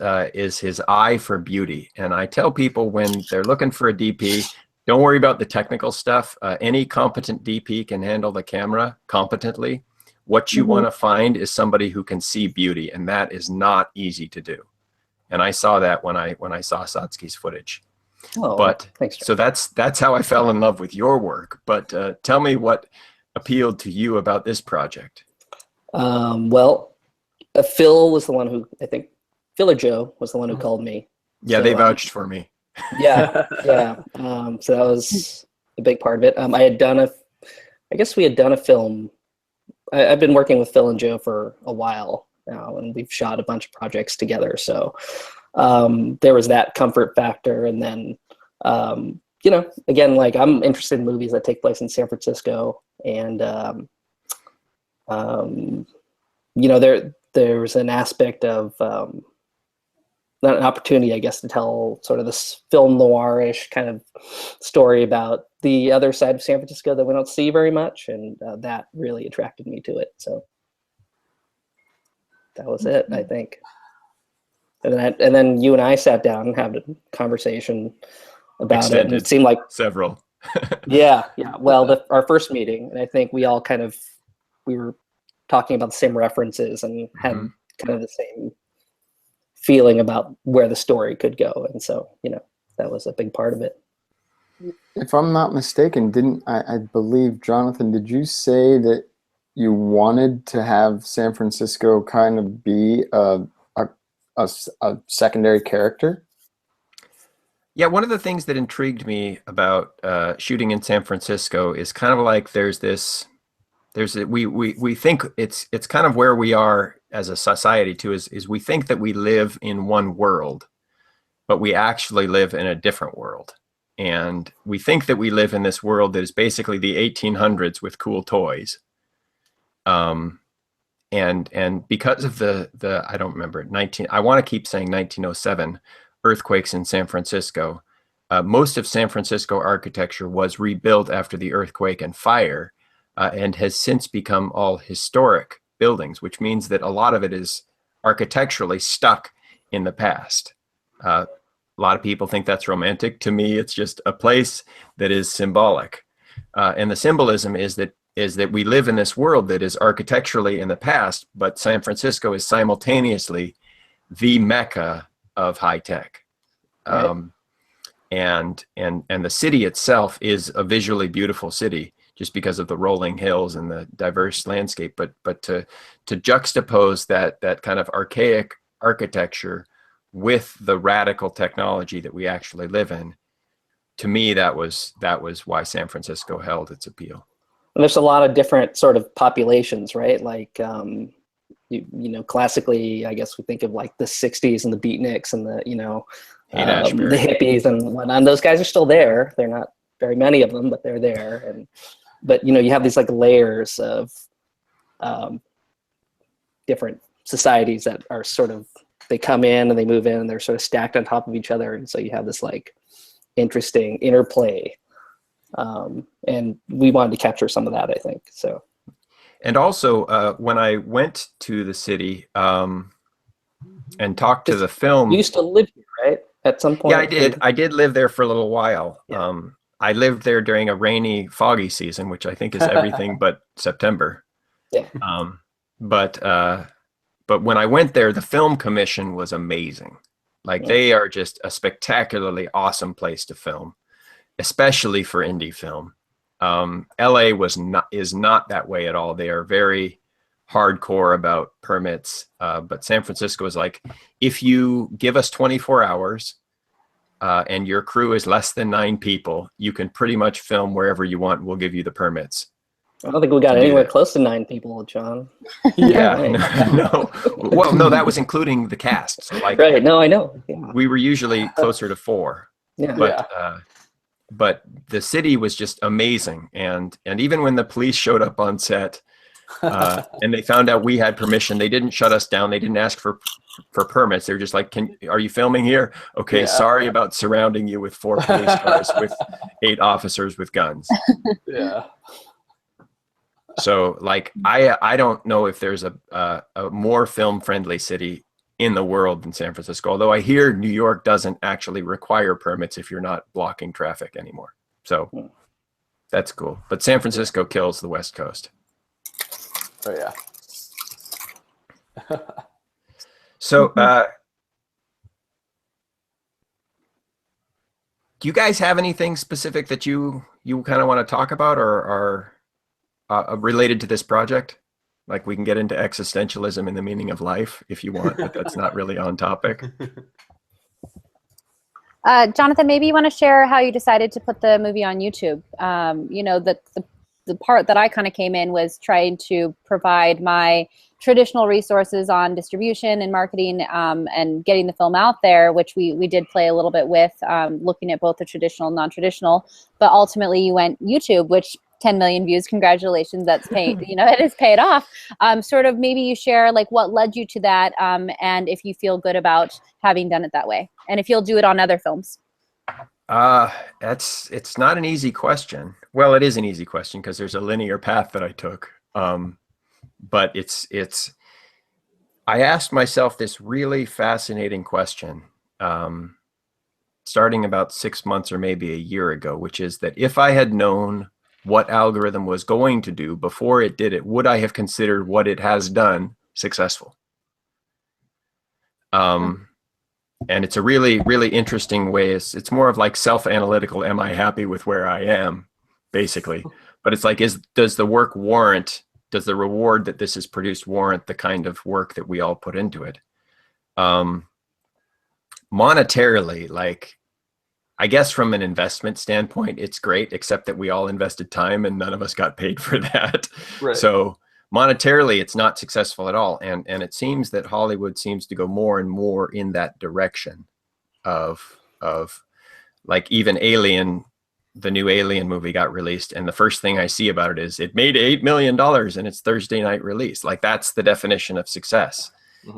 his eye for beauty. And I tell people when they're looking for a DP, don't worry about the technical stuff. Any competent DP can handle the camera competently. What you want to find is somebody who can see beauty, and that is not easy to do. And I saw that when I saw Satsuki's footage. Oh, But thanks. so that's how I fell in love with your work. But tell me what appealed to you about this project. Well, Phil was the one who, I think Phil or Joe was the one who called me. Yeah, So, they vouched for me. Yeah, yeah. So that was a big part of it. I guess we had done a film. I've been working with Phil and Joe for a while now, and we've shot a bunch of projects together. So there was that comfort factor. And then, you know, again, like I'm interested in movies that take place in San Francisco. And, you know, there's an aspect of, not an opportunity, I guess, to tell sort of this film noir-ish kind of story about the other side of San Francisco that we don't see very much, and that really attracted me to it. So that was it, I think. And then you and I sat down and had a conversation about it, and it seemed like several. yeah. Well, our first meeting, and I think we all we were talking about the same references and had kind of the same feeling about where the story could go. And so, you know, that was a big part of it. If I'm not mistaken, I believe, Jonathan, did you say that you wanted to have San Francisco kind of be a secondary character? Yeah, one of the things that intrigued me about shooting in San Francisco is kind of like we think it's kind of where we are as a society too, is we think that we live in one world, but we actually live in a different world. And we think that we live in this world that is basically the 1800s with cool toys. And because of the I don't remember, I want to keep saying 1907 earthquakes in San Francisco, most of San Francisco architecture was rebuilt after the earthquake and fire, and has since become all historic buildings, which means that a lot of it is architecturally stuck in the past. A lot of people think that's romantic. To me, it's just a place that is symbolic. And the symbolism is that we live in this world that is architecturally in the past, but San Francisco is simultaneously the mecca of high tech. Right. and the city itself is a visually beautiful city just because of the rolling hills and the diverse landscape. But to juxtapose that kind of archaic architecture with the radical technology that we actually live in, to me, that was why San Francisco held its appeal. And there's a lot of different sort of populations, right? Like, you know, classically, I guess we think of like the 60s and the beatniks and the, you know, the hippies and whatnot. And those guys are still there. They're not very many of them, but they're there. But, you know, you have these like layers of different societies that are sort of, they come in and they move in and they're sort of stacked on top of each other. And so you have this like interesting interplay. And we wanted to capture some of that, I think. So. And also, when I went to the city and talked to the film, you used to live here, right? At some point. Yeah, I did. I did live there for a little while. Yeah. I lived there during a rainy, foggy season, which I think is everything but September. Yeah. But when I went there, the film commission was amazing. Like, they are just a spectacularly awesome place to film, especially for indie film. LA is not that way at all. They are very hardcore about permits. But San Francisco is like, if you give us 24 hours and your crew is less than 9 people, you can pretty much film wherever you want. We'll give you the permits. I don't think we got anywhere close to 9 people, John. Yeah, no. Well, no, that was including the cast. So like, right. No, I know. Yeah. We were usually closer to 4. Yeah. But the city was just amazing. And even when the police showed up on set and they found out we had permission, they didn't shut us down. They didn't ask for permits. They were just like, are you filming here? Okay, sorry about surrounding you with 4 police cars with 8 officers with guns. Yeah. So like, I don't know if there's a more film friendly city in the world than San Francisco, although I hear New York doesn't actually require permits if you're not blocking traffic anymore. So that's cool. But San Francisco kills the West Coast. Oh yeah. So do you guys have anything specific that you kind of want to talk about or are related to this project? Like, we can get into existentialism and the meaning of life if you want, but that's not really on topic. Jonathan, maybe you want to share how you decided to put the movie on YouTube. You know, the part that I kind of came in was trying to provide my traditional resources on distribution and marketing and getting the film out there, which we did play a little bit with, looking at both the traditional and non-traditional. But ultimately, you went YouTube, which 10 million views, congratulations, that's paid, you know, it is paid off. Sort of maybe you share like what led you to that and if you feel good about having done it that way and if you'll do it on other films. It's not an easy question. Well, it is an easy question because there's a linear path that I took. But I asked myself this really fascinating question starting about 6 months or maybe a year ago, which is that if I had known what algorithm was going to do before it did it, would I have considered what it has done successful? And it's a really, really interesting way. It's more of like self-analytical. Am I happy with where I am, basically? But it's like, does the work warrant, does the reward that this has produced warrant the kind of work that we all put into it? Monetarily, like, I guess from an investment standpoint, it's great, except that we all invested time and none of us got paid for that. Right. So monetarily, it's not successful at all. And it seems that Hollywood seems to go more and more in that direction of like, even Alien, the new Alien movie got released. And the first thing I see about it is it made $8 million in its Thursday night release. Like, that's the definition of success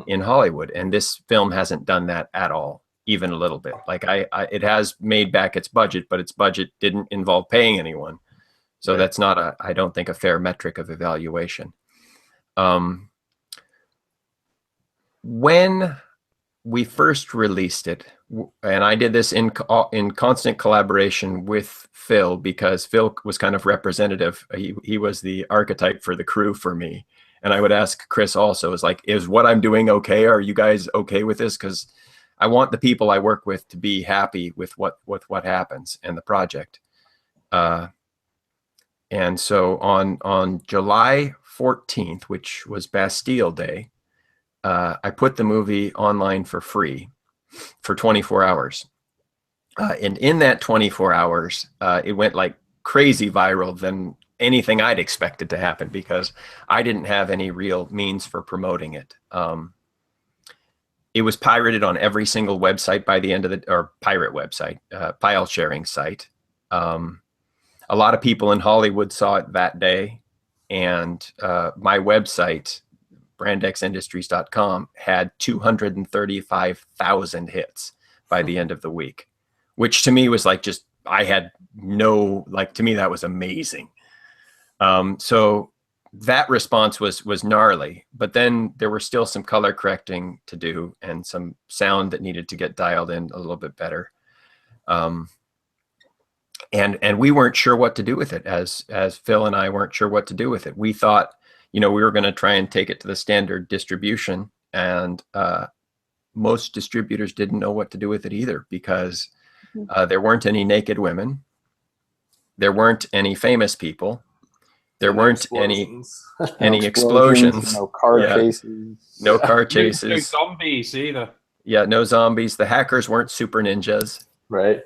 in Hollywood. And this film hasn't done that at all. Even a little bit. Like, it has made back its budget, but its budget didn't involve paying anyone. So that's not I don't think, a fair metric of evaluation. When we first released it, and I did this in constant collaboration with Phil, because Phil was kind of representative. He was the archetype for the crew for me. And I would ask Chris also, is what I'm doing okay? Are you guys okay with this? Because I want the people I work with to be happy with what happens and the project. And so on July 14th, which was Bastille Day, I put the movie online for free for 24 hours. And in that 24 hours, it went like crazy viral than anything I'd expected to happen, because I didn't have any real means for promoting it. It was pirated on every single website by the end of or pirate website, file sharing site. A lot of people in Hollywood saw it that day, and my website, brandxindustries.com, had 235,000 hits by the end of the week, which to me was like, just, I had no, like, to me that was amazing. So that response was gnarly, but then there were still some color correcting to do and some sound that needed to get dialed in a little bit better. And we weren't sure what to do with it, as Phil and I weren't sure what to do with it. We thought, we were going to try and take it to the standard distribution, and most distributors didn't know what to do with it either, because there weren't any naked women, there weren't any famous people, there weren't any explosions, no car chases, no car No chases, zombies either. yeah, no zombies. The hackers weren't super ninjas, Right.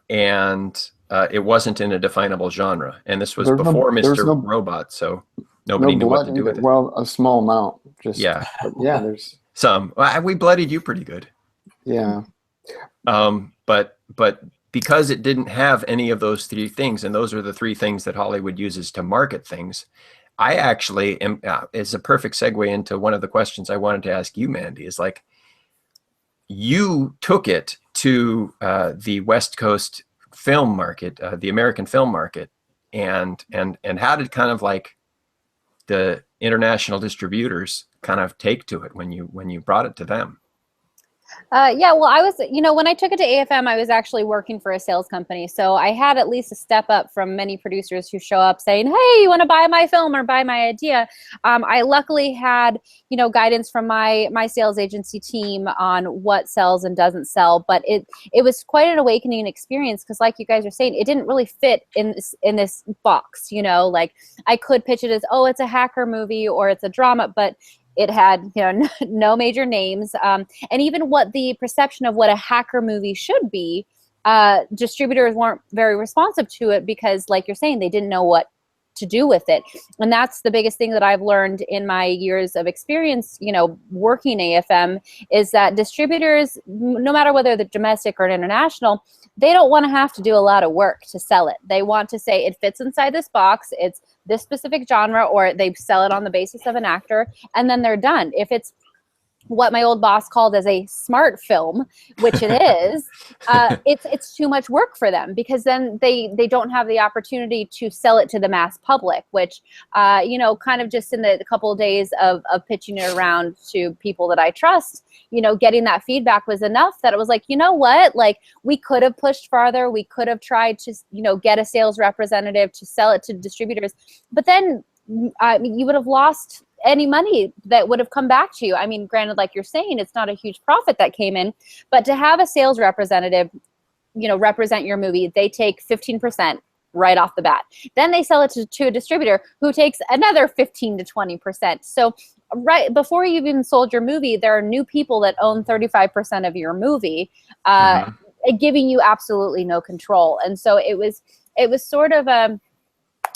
and it wasn't in a definable genre. And this was There's before there's Mr. Robot, so nobody knew what to do with it. Well, a small amount, just Yeah, yeah. There's some. We bloodied you pretty good. yeah. But because it didn't have any of those three things, and those are the three things that Hollywood uses to market things, I actually am, is a perfect segue into one of the questions I wanted to ask you, Mandy, is like, you took it to the West Coast film market, the American film market, and how did kind of like the international distributors kind of take to it when you brought it to them? Yeah, well, I was, when I took it to AFM, I was actually working for a sales company. So I had at least a step up from many producers who show up saying, hey, you want to buy my film or buy my idea? I luckily had, guidance from my sales agency team on what sells and doesn't sell. But it was quite an awakening experience, because like you guys are saying, it didn't really fit in this box, like I could pitch it as, oh, it's a hacker movie or it's a drama, but it had, no major names, and even what the perception of what a hacker movie should be, distributors weren't very responsive to it, because, like you're saying, they didn't know what to do with it. And that's the biggest thing that I've learned in my years of experience, working AFM, is that distributors, no matter whether they're domestic or international, they don't want to have to do a lot of work to sell it. They want to say it fits inside this box, it's this specific genre, or they sell it on the basis of an actor, and then they're done. If it's what my old boss called as a smart film, which it is, it's too much work for them, because then they don't have the opportunity to sell it to the mass public, which, kind of just in the couple of days of pitching it around to people that I trust, getting that feedback was enough that it was like, what, like, we could have pushed farther. We could have tried to, get a sales representative to sell it to distributors, but then you would have lost any money that would have come back to you. I mean, granted, like you're saying, it's not a huge profit that came in, but to have a sales representative, represent your movie, they take 15% right off the bat. Then they sell it to a distributor who takes another 15 to 20%. So right before you've even sold your movie, there are new people that own 35% of your movie, giving you absolutely no control. And so it was sort of a,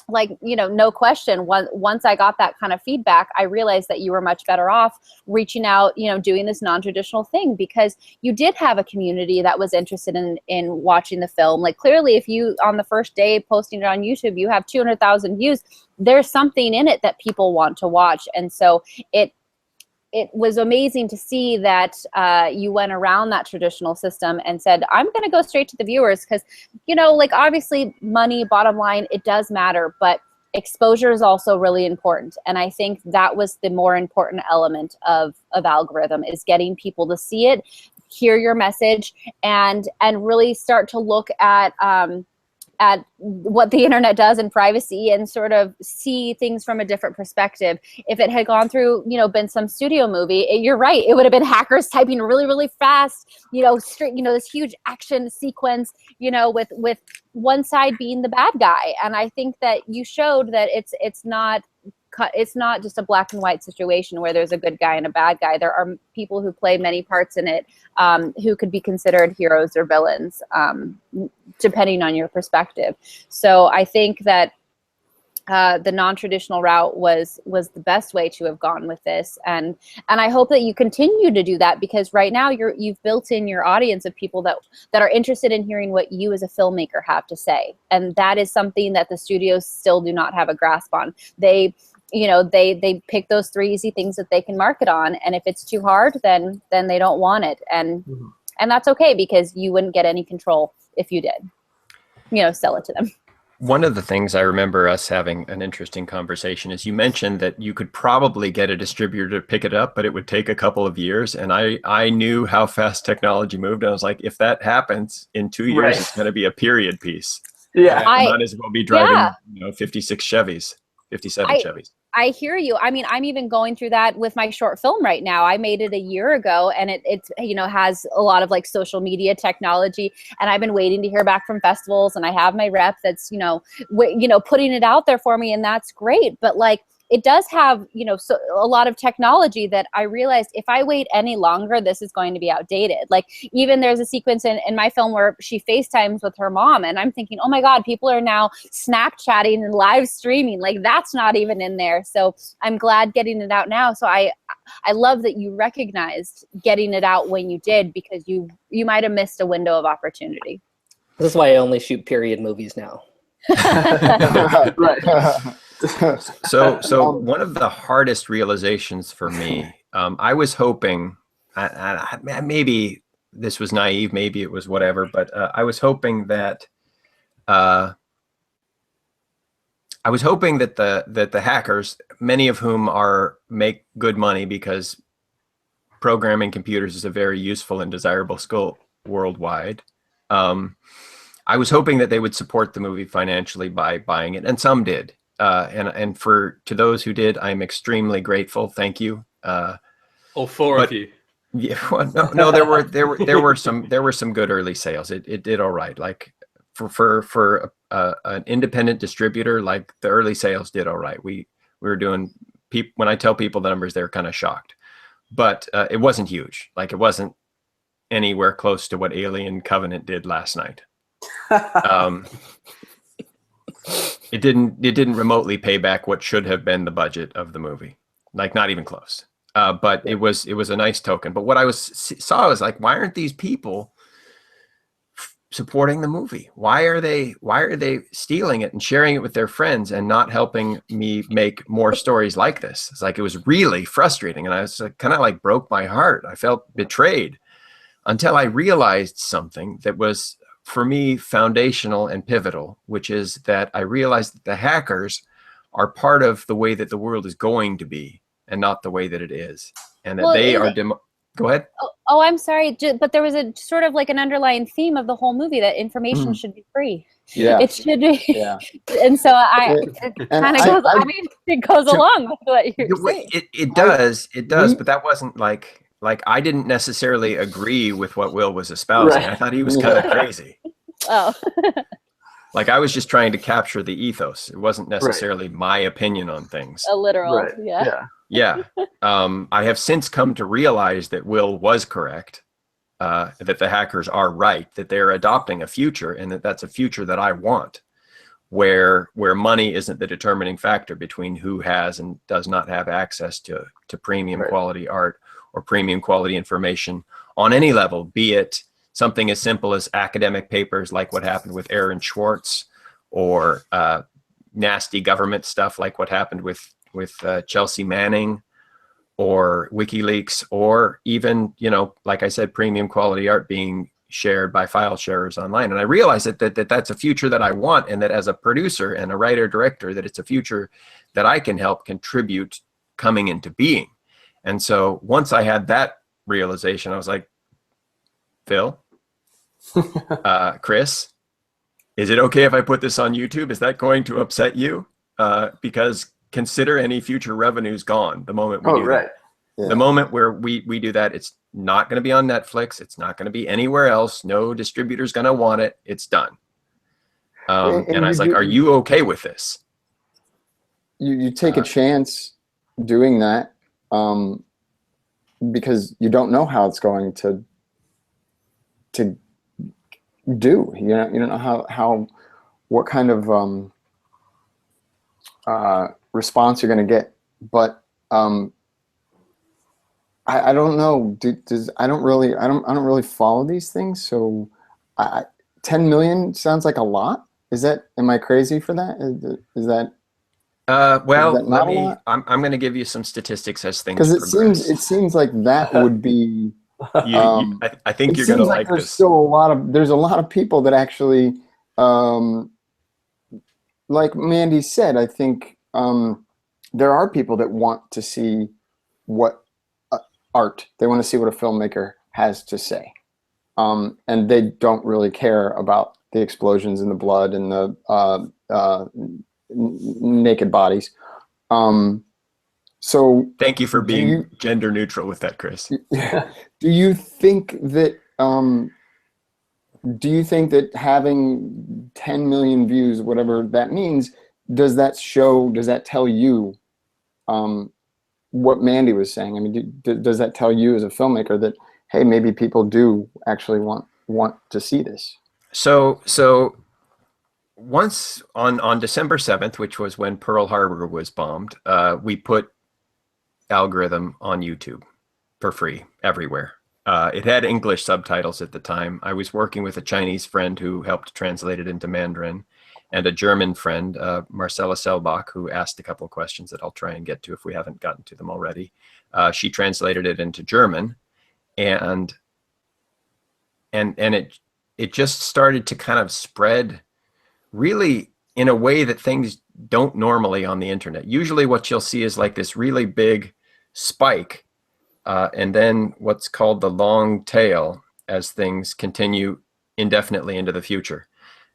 like, no question. Once I got that kind of feedback, I realized that you were much better off reaching out, doing this non-traditional thing, because you did have a community that was interested in watching the film. Like, clearly, if you, on the first day posting it on YouTube, you have 200,000 views, there's something in it that people want to watch. And so it was amazing to see that you went around that traditional system and said, I'm going to go straight to the viewers, because, like, obviously money, bottom line, it does matter, but exposure is also really important. And I think that was the more important element of algorithm, is getting people to see it, hear your message, and really start to look at at what the internet does and privacy and sort of see things from a different perspective. If it had gone through, been some studio movie, you're right, it would have been hackers typing really, really fast, straight, this huge action sequence, with one side being the bad guy. And I think that you showed that it's not just a black and white situation where there's a good guy and a bad guy. There are people who play many parts in it, who could be considered heroes or villains, depending on your perspective. So I think that the non-traditional route was the best way to have gone with this, and I hope that you continue to do that, because right now you've built in your audience of people that are interested in hearing what you as a filmmaker have to say, and that is something that the studios still do not have a grasp on. They pick those 3 easy things that they can market on, and if it's too hard, then they don't want it, and that's okay, because you wouldn't get any control if you did, sell it to them. One of the things I remember us having an interesting conversation is you mentioned that you could probably get a distributor to pick it up, but it would take a couple of years. And I knew how fast technology moved. And I was like, if that happens in 2 years, Right. it's going to be a period piece. Yeah. I might as well be driving, 56 Chevys, 57 Chevys. I hear you. I mean, I'm even going through that with my short film right now. I made it a year ago, and it's has a lot of like social media technology, and I've been waiting to hear back from festivals, and I have my rep that's putting it out there for me, and that's great. But like, it does have so a lot of technology that I realized if I wait any longer, this is going to be outdated. Like, even there's a sequence in my film where she FaceTimes with her mom, and I'm thinking, oh my God, people are now Snapchatting and live streaming. Like, that's not even in there. So I'm glad getting it out now. So I love that you recognized getting it out when you did, because you might have missed a window of opportunity. This is why I only shoot period movies now. Right. So one of the hardest realizations for me, I was hoping, maybe this was naive, maybe it was whatever, but I was hoping that the hackers, many of whom make good money because programming computers is a very useful and desirable skill worldwide. I was hoping that they would support the movie financially by buying it, and some did. And to those who did, I'm extremely grateful. Thank you. All four of you. Yeah, well, no, there were some good early sales. It did all right. Like for an independent distributor, like the early sales did all right. We were doing, when I tell people the numbers, they're kind of shocked, but it wasn't huge. Like, it wasn't anywhere close to what Alien Covenant did last night. It didn't remotely pay back what should have been the budget of the movie, like not even close. But it was a nice token. But what I saw was like, why aren't these people supporting the movie? Why are they stealing it and sharing it with their friends and not helping me make more stories like this? It's like, it was really frustrating, and I was kind of like, broke my heart. I felt betrayed until I realized something that was, for me, foundational and pivotal, which is that I realized that the hackers are part of the way that the world is going to be, and not the way that it is, and that they are. Go ahead. Oh, I'm sorry, but there was a sort of like an underlying theme of the whole movie that information should be free. Yeah, it should be. Yeah, and so it kind of goes. I mean, it goes along with what you're saying. It does, but that wasn't like I didn't necessarily agree with what Will was espousing. Right. I thought he was kind of crazy. Oh. Like, I was just trying to capture the ethos. It wasn't necessarily my opinion on things. A literal, yeah. I have since come to realize that Will was correct, that the hackers are right, that they're adopting a future, and that's a future that I want, where money isn't the determining factor between who has and does not have access to premium quality art or premium quality information on any level, be it something as simple as academic papers like what happened with Aaron Schwartz, or nasty government stuff like what happened with Chelsea Manning, or WikiLeaks, or even, like I said, premium quality art being shared by file sharers online. And I realized that that's a future that I want, and that as a producer and a writer director, that it's a future that I can help contribute coming into being. And so once I had that realization, I was like, Phil, Chris, is it okay if I put this on YouTube? Is that going to upset you? Because consider any future revenues gone the moment we do that. Yeah. The moment where we do that, it's not going to be on Netflix. It's not going to be anywhere else. No distributor's going to want it. It's done. And I was like, are you okay with this? You take a chance doing that because you don't know how it's going to do. You don't know what kind of response you're going to get. But I don't know. I don't really follow these things. So 10 million sounds like a lot. Am I crazy for that? Is that? Well, is that not a lot? I'm going to give you some statistics as things Because progress. it seems like that would be. I think you're going to like there's this. Still there's a lot of people that actually, like Mandy said, I think there are people that want to see what art. They want to see what a filmmaker has to say, and they don't really care about the explosions and the blood and the naked bodies. So thank you for being gender neutral with that, Chris. Do you think that having 10 million views, whatever that means, does that tell you what Mandy was saying? I mean, does that tell you as a filmmaker that, hey, maybe people do actually want to see this? So once on December 7th, which was when Pearl Harbor was bombed, we put Algorithm on YouTube for free everywhere. It had English subtitles at the time. I was working with a Chinese friend who helped translate it into Mandarin, and a German friend, Marcella Selbach, who asked a couple of questions that I'll try and get to if we haven't gotten to them already. She translated it into German, and it just started to kind of spread really in a way that things don't normally on the internet. Usually what you'll see is like this really big spike, and then what's called the long tail as things continue indefinitely into the future.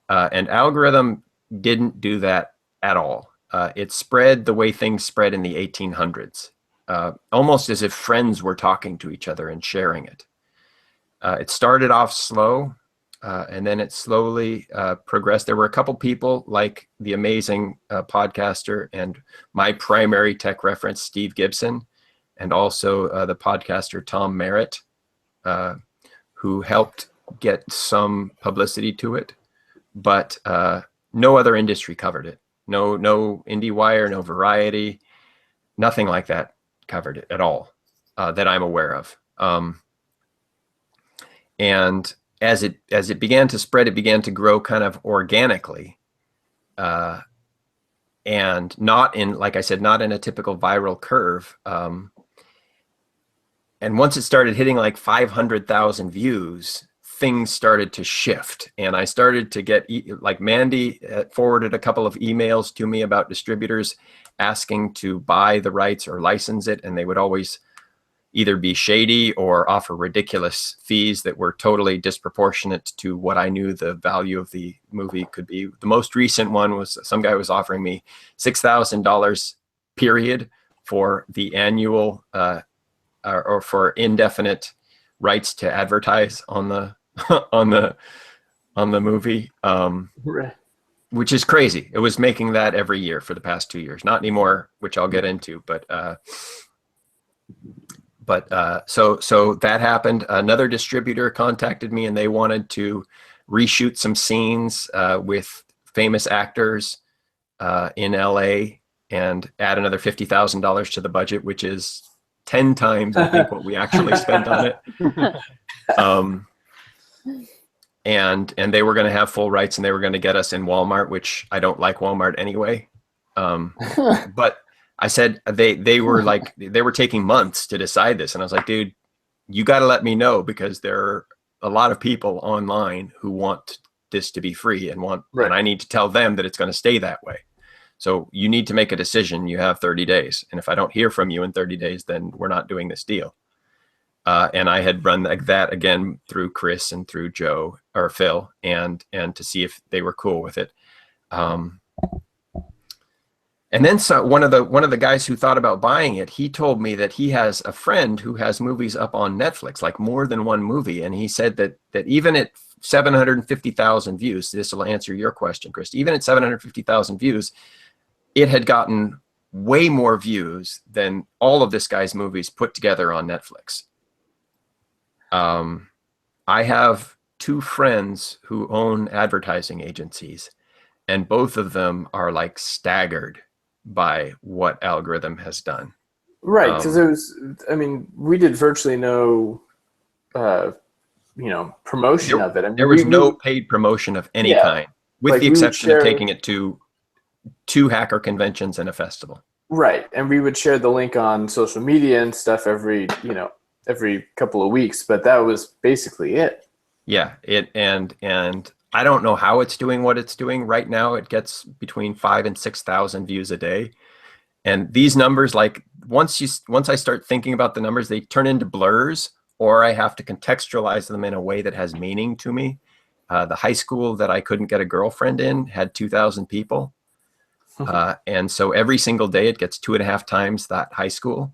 And Algorithm didn't do that at all. It spread the way things spread in the 1800s, almost as if friends were talking to each other and sharing it. It started off slow, and then it slowly progressed. There were a couple people like the amazing podcaster and my primary tech reference, Steve Gibson, and also the podcaster Tom Merritt, who helped get some publicity to it, but no other industry covered it. No IndieWire, no Variety, nothing like that covered it at all that I'm aware of. And as it began to spread, it began to grow kind of organically, and not in, like I said, not in a typical viral curve. And once it started hitting like 500,000 views, things started to shift. And I started to get, like Mandy forwarded a couple of emails to me about distributors asking to buy the rights or license it. And they would always either be shady or offer ridiculous fees that were totally disproportionate to what I knew the value of the movie could be. The most recent one was some guy was offering me $6,000 period for the annual or for indefinite rights to advertise on the on the movie, Right. which is crazy. It was making that every year for the past 2 years, not anymore, which I'll get into, but so that happened. Another distributor contacted me and they wanted to reshoot some scenes with famous actors in LA and add another $50,000 to the budget, which is 10 times, I think, what we actually spent on it. And they were going to have full rights and they were going to get us in Walmart, which I don't like Walmart anyway. But I said they were taking months to decide this. And I was like, dude, you got to let me know, because there are a lot of people online who want this to be free and and I need to tell them that it's going to stay that way. So you need to make a decision. You have 30 days. And if I don't hear from you in 30 days, then we're not doing this deal. And I had run that again through Chris and through Joe or Phil, and to see if they were cool with it. And then one of the guys who thought about buying it, he told me that he has a friend who has movies up on Netflix, like more than one movie, and he said that even at 750,000 views, this will answer your question, Chris. Even at 750,000 views, it had gotten way more views than all of this guy's movies put together on Netflix. I have two friends who own advertising agencies, and both of them are like staggered by what algorithm has done. Right, because it was, I mean, we did virtually no, promotion of it. I mean, there was no paid promotion of any kind, with like the exception of taking it it to 2 hacker conventions and a festival. Right, and we would share the link on social media and stuff every couple of weeks, but that was basically it. Yeah, and I don't know how it's doing what it's doing right now. It gets between 5,000 and 6,000 views a day, and these numbers, like once I start thinking about the numbers, they turn into blurs, or I have to contextualize them in a way that has meaning to me. The high school that I couldn't get a girlfriend in had 2,000 people, and so every single day it gets 2.5 times that high school.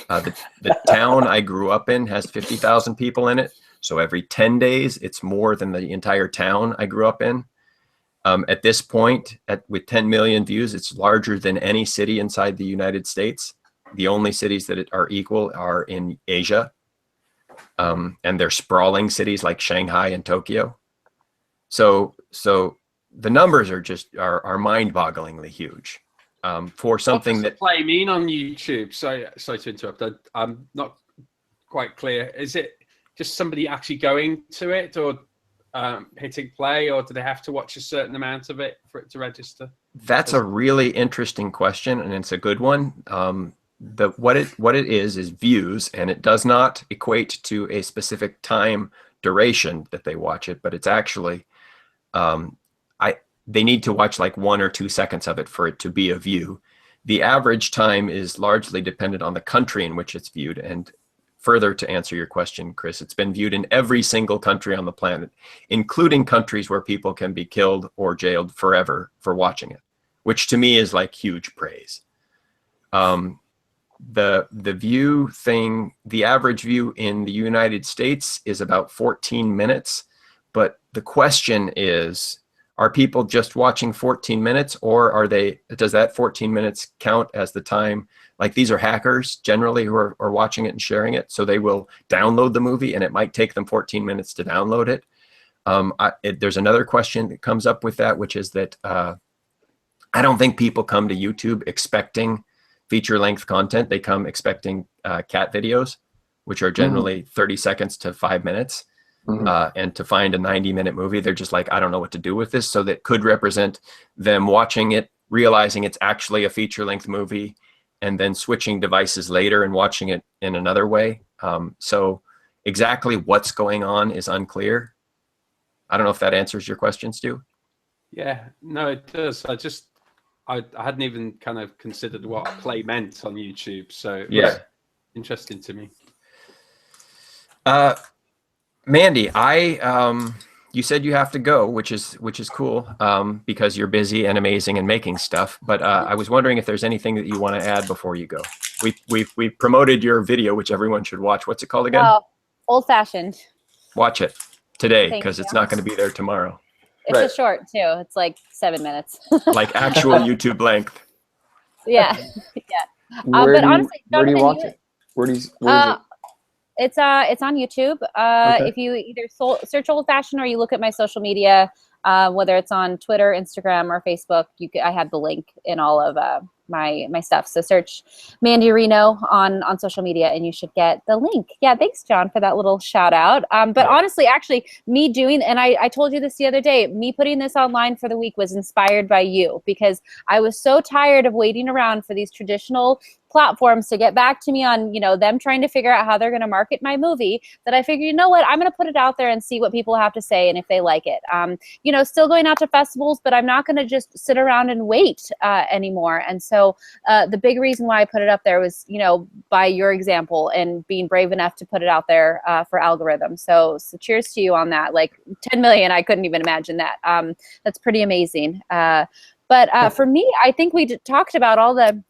The town I grew up in has 50,000 people in it. So every 10 days, it's more than the entire town I grew up in. At this point, with 10 million views, it's larger than any city inside the United States. The only cities that are equal are in Asia. And they're sprawling cities like Shanghai and Tokyo. So the numbers are mind-bogglingly huge. For something what does that the play mean on YouTube? Sorry to interrupt. I'm not quite clear. Is it just somebody actually going to it, or hitting play, or do they have to watch a certain amount of it for it to register? That's a really interesting question, and it's a good one. What it is views, and it does not equate to a specific time duration that they watch it, but it's actually they need to watch like 1 or 2 seconds of it for it to be a view. The average time is largely dependent on the country in which it's viewed. And further to answer your question, Chris, it's been viewed in every single country on the planet, including countries where people can be killed or jailed forever for watching it, which to me is like huge praise. The view thing, the average view in the United States is about 14 minutes. But the question is, are people just watching 14 minutes, or does that 14 minutes count as the time? Like, these are hackers generally who are watching it and sharing it. So they will download the movie, and it might take them 14 minutes to download it. There's another question that comes up with that, which is that I don't think people come to YouTube expecting feature-length content. They come expecting cat videos, which are generally 30 seconds to 5 minutes. And to find a 90-minute movie, they're just like, I don't know what to do with this. So that could represent them watching it, realizing it's actually a feature-length movie, and then switching devices later and watching it in another way. So exactly what's going on is unclear. I don't know if that answers your question, Stu. Yeah, no, it does. I hadn't even kind of considered what play meant on YouTube. So it was interesting to me. Mandy, you said you have to go, which is cool, because you're busy and amazing and making stuff. But I was wondering if there's anything that you want to add before you go. We promoted your video, which everyone should watch. What's it called again? Oh, Old Fashioned. Watch it today, Thank because you. it's not going to be there tomorrow. It's a short too. It's like 7 minutes. Like actual YouTube length. Yeah. Where but honestly, where do you Jonathan, watch it? Where is it? It's on YouTube. If you either search Old Fashioned or you look at my social media, whether it's on Twitter, Instagram, or Facebook, I have the link in all of my stuff. So search Mandy Reno on social media, and you should get the link. Yeah, thanks, John, for that little shout out. But honestly, actually, me doing, and I told you this the other day, me putting this online for the week was inspired by you, because I was so tired of waiting around for these traditional platforms to get back to me on, you know, them trying to figure out how they're going to market my movie, that I figured, you know what, I'm going to put it out there and see what people have to say and if they like it. You know, still going out to festivals, but I'm not going to just sit around and wait anymore. And so the big reason why I put it up there was, you know, by your example and being brave enough to put it out there for Algorithm. So cheers to you on that. Like 10 million, I couldn't even imagine that. That's pretty amazing. But for me, I think we talked about all the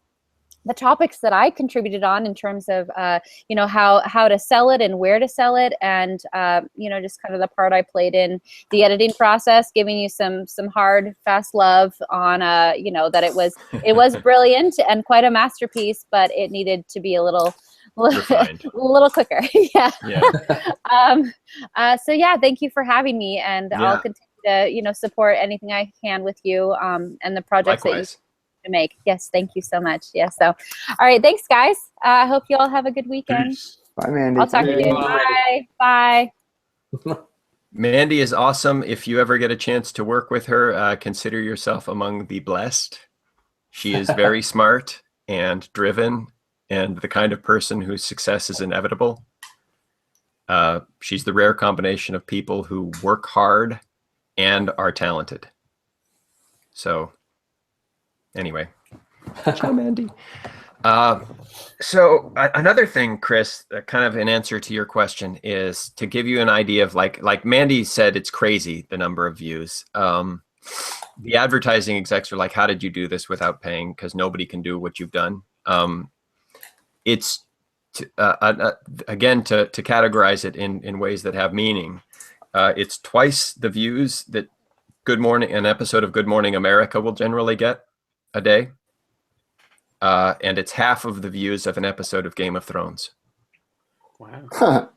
topics that I contributed on in terms of, you know, how to sell it and where to sell it. And, you know, just kind of the part I played in the editing process, giving you some hard, fast love on, you know, that it was brilliant and quite a masterpiece, but it needed to be a little Refined. a little quicker. Yeah. Yeah. So yeah, thank you for having me, and Yeah. I'll continue to, you know, support anything I can with you, and the projects that you Likewise. to make. Yes, thank you so much. Yes, so all right, thanks guys. I hope you all have a good weekend. Peace. Bye, Mandy. I'll talk to you. Bye. Bye. Mandy is awesome. If you ever get a chance to work with her, consider yourself among the blessed. She is very smart and driven and the kind of person whose success is inevitable. She's the rare combination of people who work hard and are talented. So anyway, ciao, Mandy. So another thing, Chris, kind of in answer to your question, is to give you an idea of like Mandy said, it's crazy the number of views. The advertising execs are like, how did you do this without paying? Because nobody can do what you've done. It's again, to categorize it in ways that have meaning. It's twice the views that an episode of Good Morning America will generally get a day. And it's half of the views of an episode of Game of Thrones. Wow.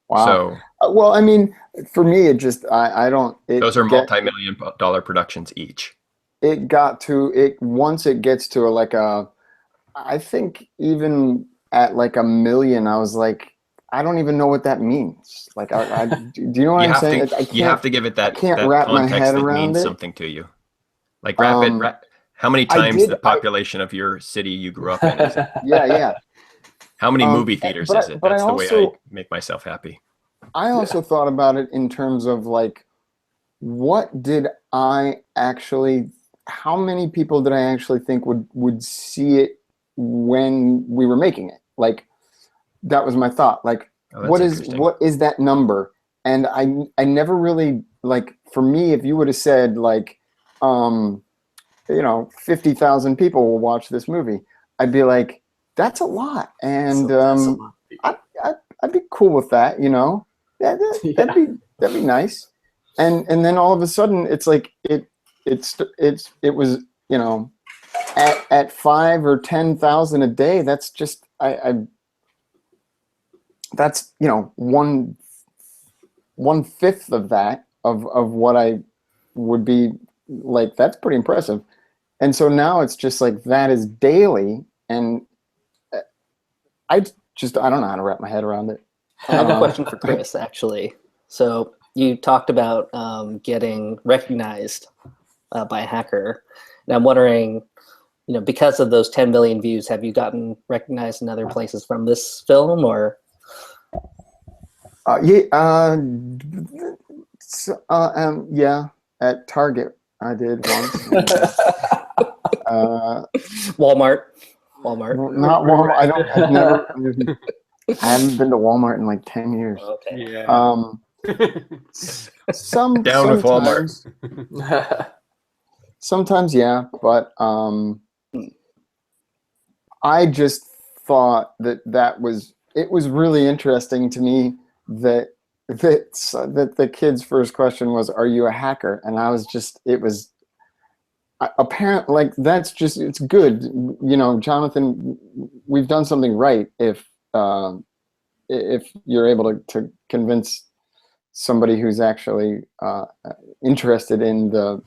Wow. So well, I mean, for me, it just I don't. Those are multi-million dollar productions each. It got to it once it gets to like a, I think even at like 1 million, I was like, I don't even know what that means. Like, do you know what I'm saying? You have to give it that, I can't that wrap my context head that around means it. something to you. Like how many times the population of your city you grew up in is it? Yeah. How many movie theaters is it? That's the way I make myself happy. I also thought about it in terms of like, what did I actually, how many people did I actually think would see it when we were making it? Like, that was my thought. Like, what is that number? And I never really, like, for me, if you would have said like, you know, 50,000 people will watch this movie, I'd be like, that's a lot. And I'd be cool with that, you know. That'd be nice. And then all of a sudden it's like it was, you know, at 5 or 10,000 a day, that's just that's, you know, 1/5 of that of what I would be like. That's pretty impressive. And so now it's just like that is daily, and I don't know how to wrap my head around it. I have a question for Chris, actually. So you talked about getting recognized by a hacker, and I'm wondering, you know, because of those 10 million views, have you gotten recognized in other places from this film, or? Yeah, at Target I did once. Walmart. Not Walmart. I haven't been to Walmart in like 10 years. Okay. Yeah. Down with Walmart. Sometimes, yeah, but I just thought it was really interesting to me that the kid's first question was, "Are you a hacker?" And I was just, it was apparent, like, that's just, it's good, you know, Jonathan, we've done something right if you're able to convince somebody who's actually interested in the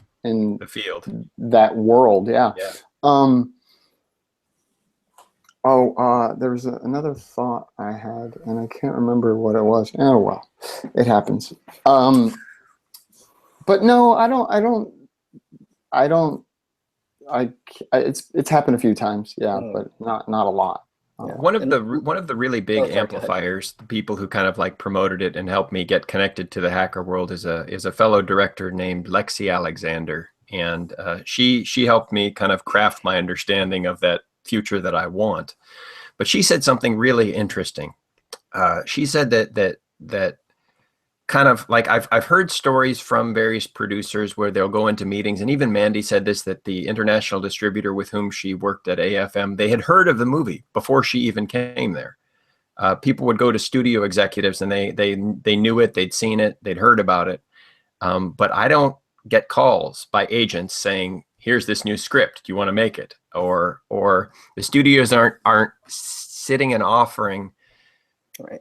field, that world. Yeah. There was another thought I had, and I can't remember what it was. Oh well, it happens. But no, I don't. it's happened a few times, yeah, Mm. but not a lot. Yeah. One of And- the really big Oh, sorry, go ahead. amplifiers, the people who kind of like promoted it and helped me get connected to the hacker world, is a fellow director named Lexi Alexander, and she helped me kind of craft my understanding of that future that I want. But she said something really interesting. She said that kind of like I've heard stories from various producers where they'll go into meetings, and even Mandy said this, that the international distributor with whom she worked at AFM, they had heard of the movie before she even came there. People would go to studio executives and they knew it, they'd seen it, they'd heard about it. But I don't get calls by agents saying, here's this new script, do you want to make it? Or the studios aren't sitting and offering Right.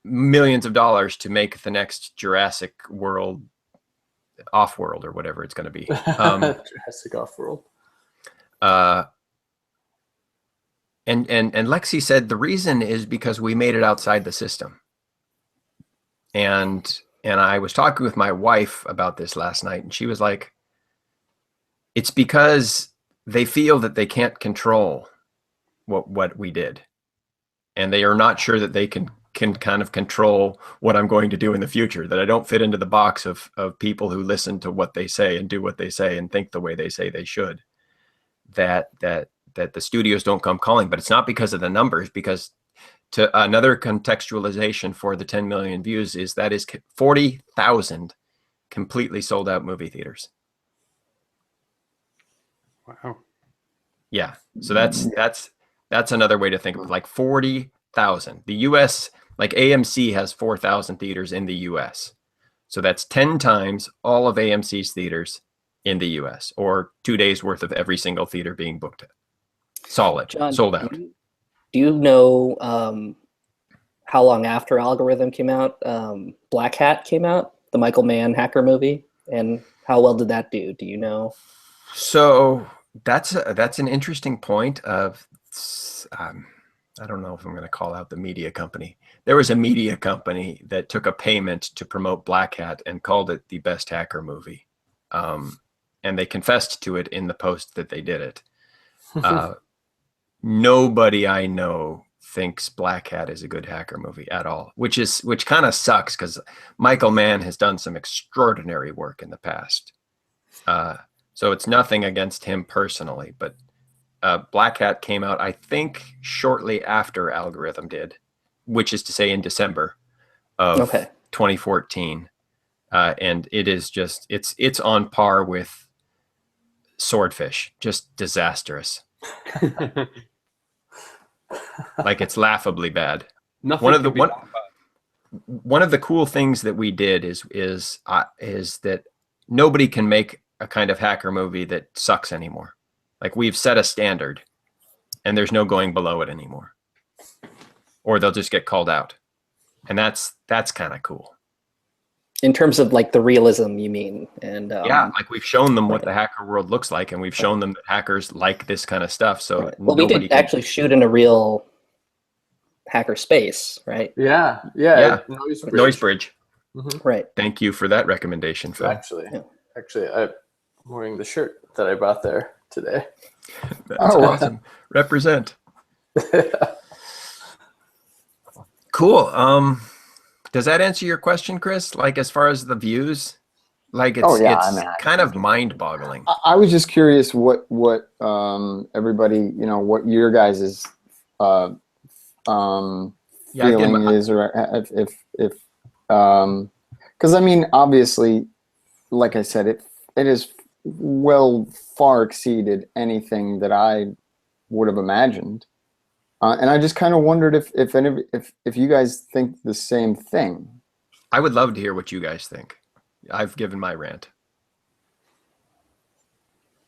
millions of dollars to make the next Jurassic World, Off-World, or whatever it's going to be. Jurassic Off-World. And Lexi said the reason is because we made it outside the system. And I was talking with my wife about this last night, and she was like, it's because they feel that they can't control what we did, and they are not sure that they can kind of control what I'm going to do in the future, that I don't fit into the box of people who listen to what they say and do what they say and think the way they say they should, that the studios don't come calling. But it's not because of the numbers, because to another contextualization for the 10 million views is 40,000 completely sold out movie theaters. Wow. Yeah. So that's another way to think of it, like 40,000. The US, like AMC has 4,000 theaters in the US. So that's 10 times all of AMC's theaters in the US, or 2 days worth of every single theater being booked. Solid, John, sold out. Do you know how long after Algorithm came out, Black Hat came out, the Michael Mann hacker movie, and how well did that do? Do you know? So that's an interesting point of, I don't know if I'm going to call out the media company. There was a media company that took a payment to promote Black Hat and called it the best hacker movie. And they confessed to it in the post that they did it. Nobody I know thinks Black Hat is a good hacker movie at all, which kind of sucks, because Michael Mann has done some extraordinary work in the past. So it's nothing against him personally, but Black Hat came out, I think, shortly after Algorithm did, which is to say in December of 2014. And it is just, it's on par with Swordfish, just disastrous. Like, it's laughably bad. Nothing One of can the be that bad. one of the cool things that we did is that nobody can make a kind of hacker movie that sucks anymore. Like, we've set a standard, and there's no going below it anymore, or they'll just get called out, and that's kind of cool. In terms of like the realism, you mean? And yeah, like, we've shown them what the hacker world looks like, and we've shown them that hackers like this kind of stuff. So well, we did actually shoot in a real hacker space, right? Yeah. Noise Bridge. Mm-hmm. Right. Thank you for that recommendation, Phil. Actually, I'm wearing the shirt that I brought there today. That's awesome. Represent. Cool. Does that answer your question, Chris? Like, as far as the views, like, it's kind of mind-boggling. I was just curious what everybody, what your guys' feeling is, or if because I mean, obviously, like I said, it has well far exceeded anything that I would have imagined. And I just kind of wondered if you guys think the same thing. I would love to hear what you guys think. I've given my rant.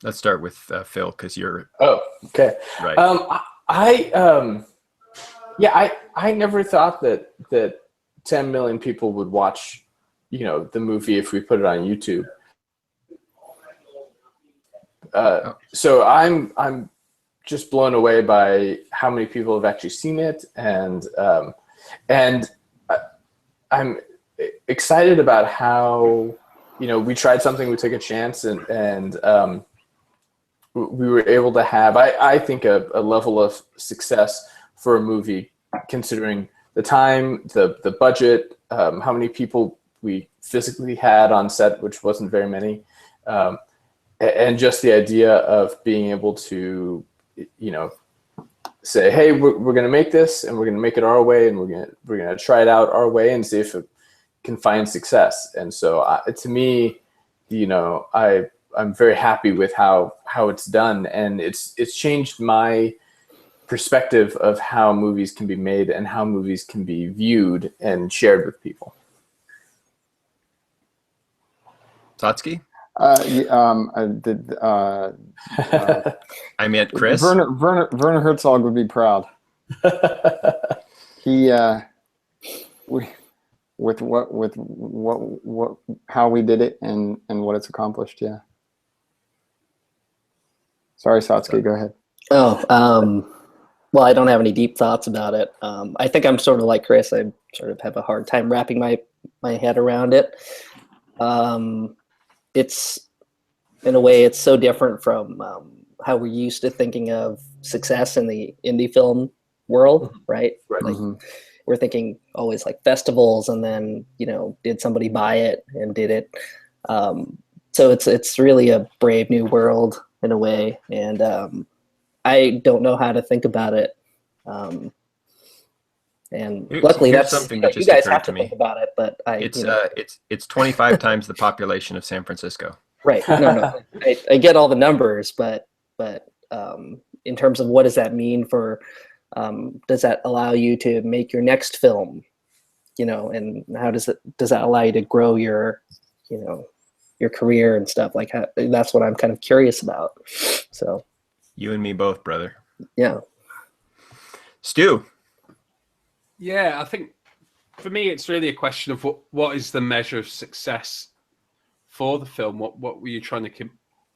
Let's start with Phil, because you're. Oh, okay. Right. I never thought that 10 million people would watch, the movie if we put it on YouTube. So I'm just blown away by how many people have actually seen it, and I'm excited about how we tried something, we took a chance, and we were able to have, I think, a level of success for a movie, considering the time, the budget, how many people we physically had on set, which wasn't very many, and just the idea of being able to, say, hey, we're going to make this, and we're going to make it our way, and we're going to try it out our way and see if it can find success. And so to me, I'm very happy with how it's done, and it's changed my perspective of how movies can be made and how movies can be viewed and shared with people. Satsuki? I meant Chris. Werner Herzog would be proud. He with how we did it and what it's accomplished. Yeah. Sorry, Satsuki, go ahead. Well, I don't have any deep thoughts about it. I think I'm sort of like Chris. I sort of have a hard time wrapping my head around it. It's, in a way, it's so different from how we're used to thinking of success in the indie film world, right? Like, we're thinking always like festivals, and then, did somebody buy it and did it? So it's really a brave new world in a way, and I don't know how to think about it. And luckily, Here's that's something that you just guys occurred have to to think me. about it. But It's 25 times the population of San Francisco. Right. No. I get all the numbers, but in terms of what does that mean for, does that allow you to make your next film, and how does that allow you to grow your, your career and stuff like that? That's what I'm kind of curious about. So. You and me both, brother. Yeah. Stu. Yeah, I think for me, it's really a question of what is the measure of success for the film? What were you trying to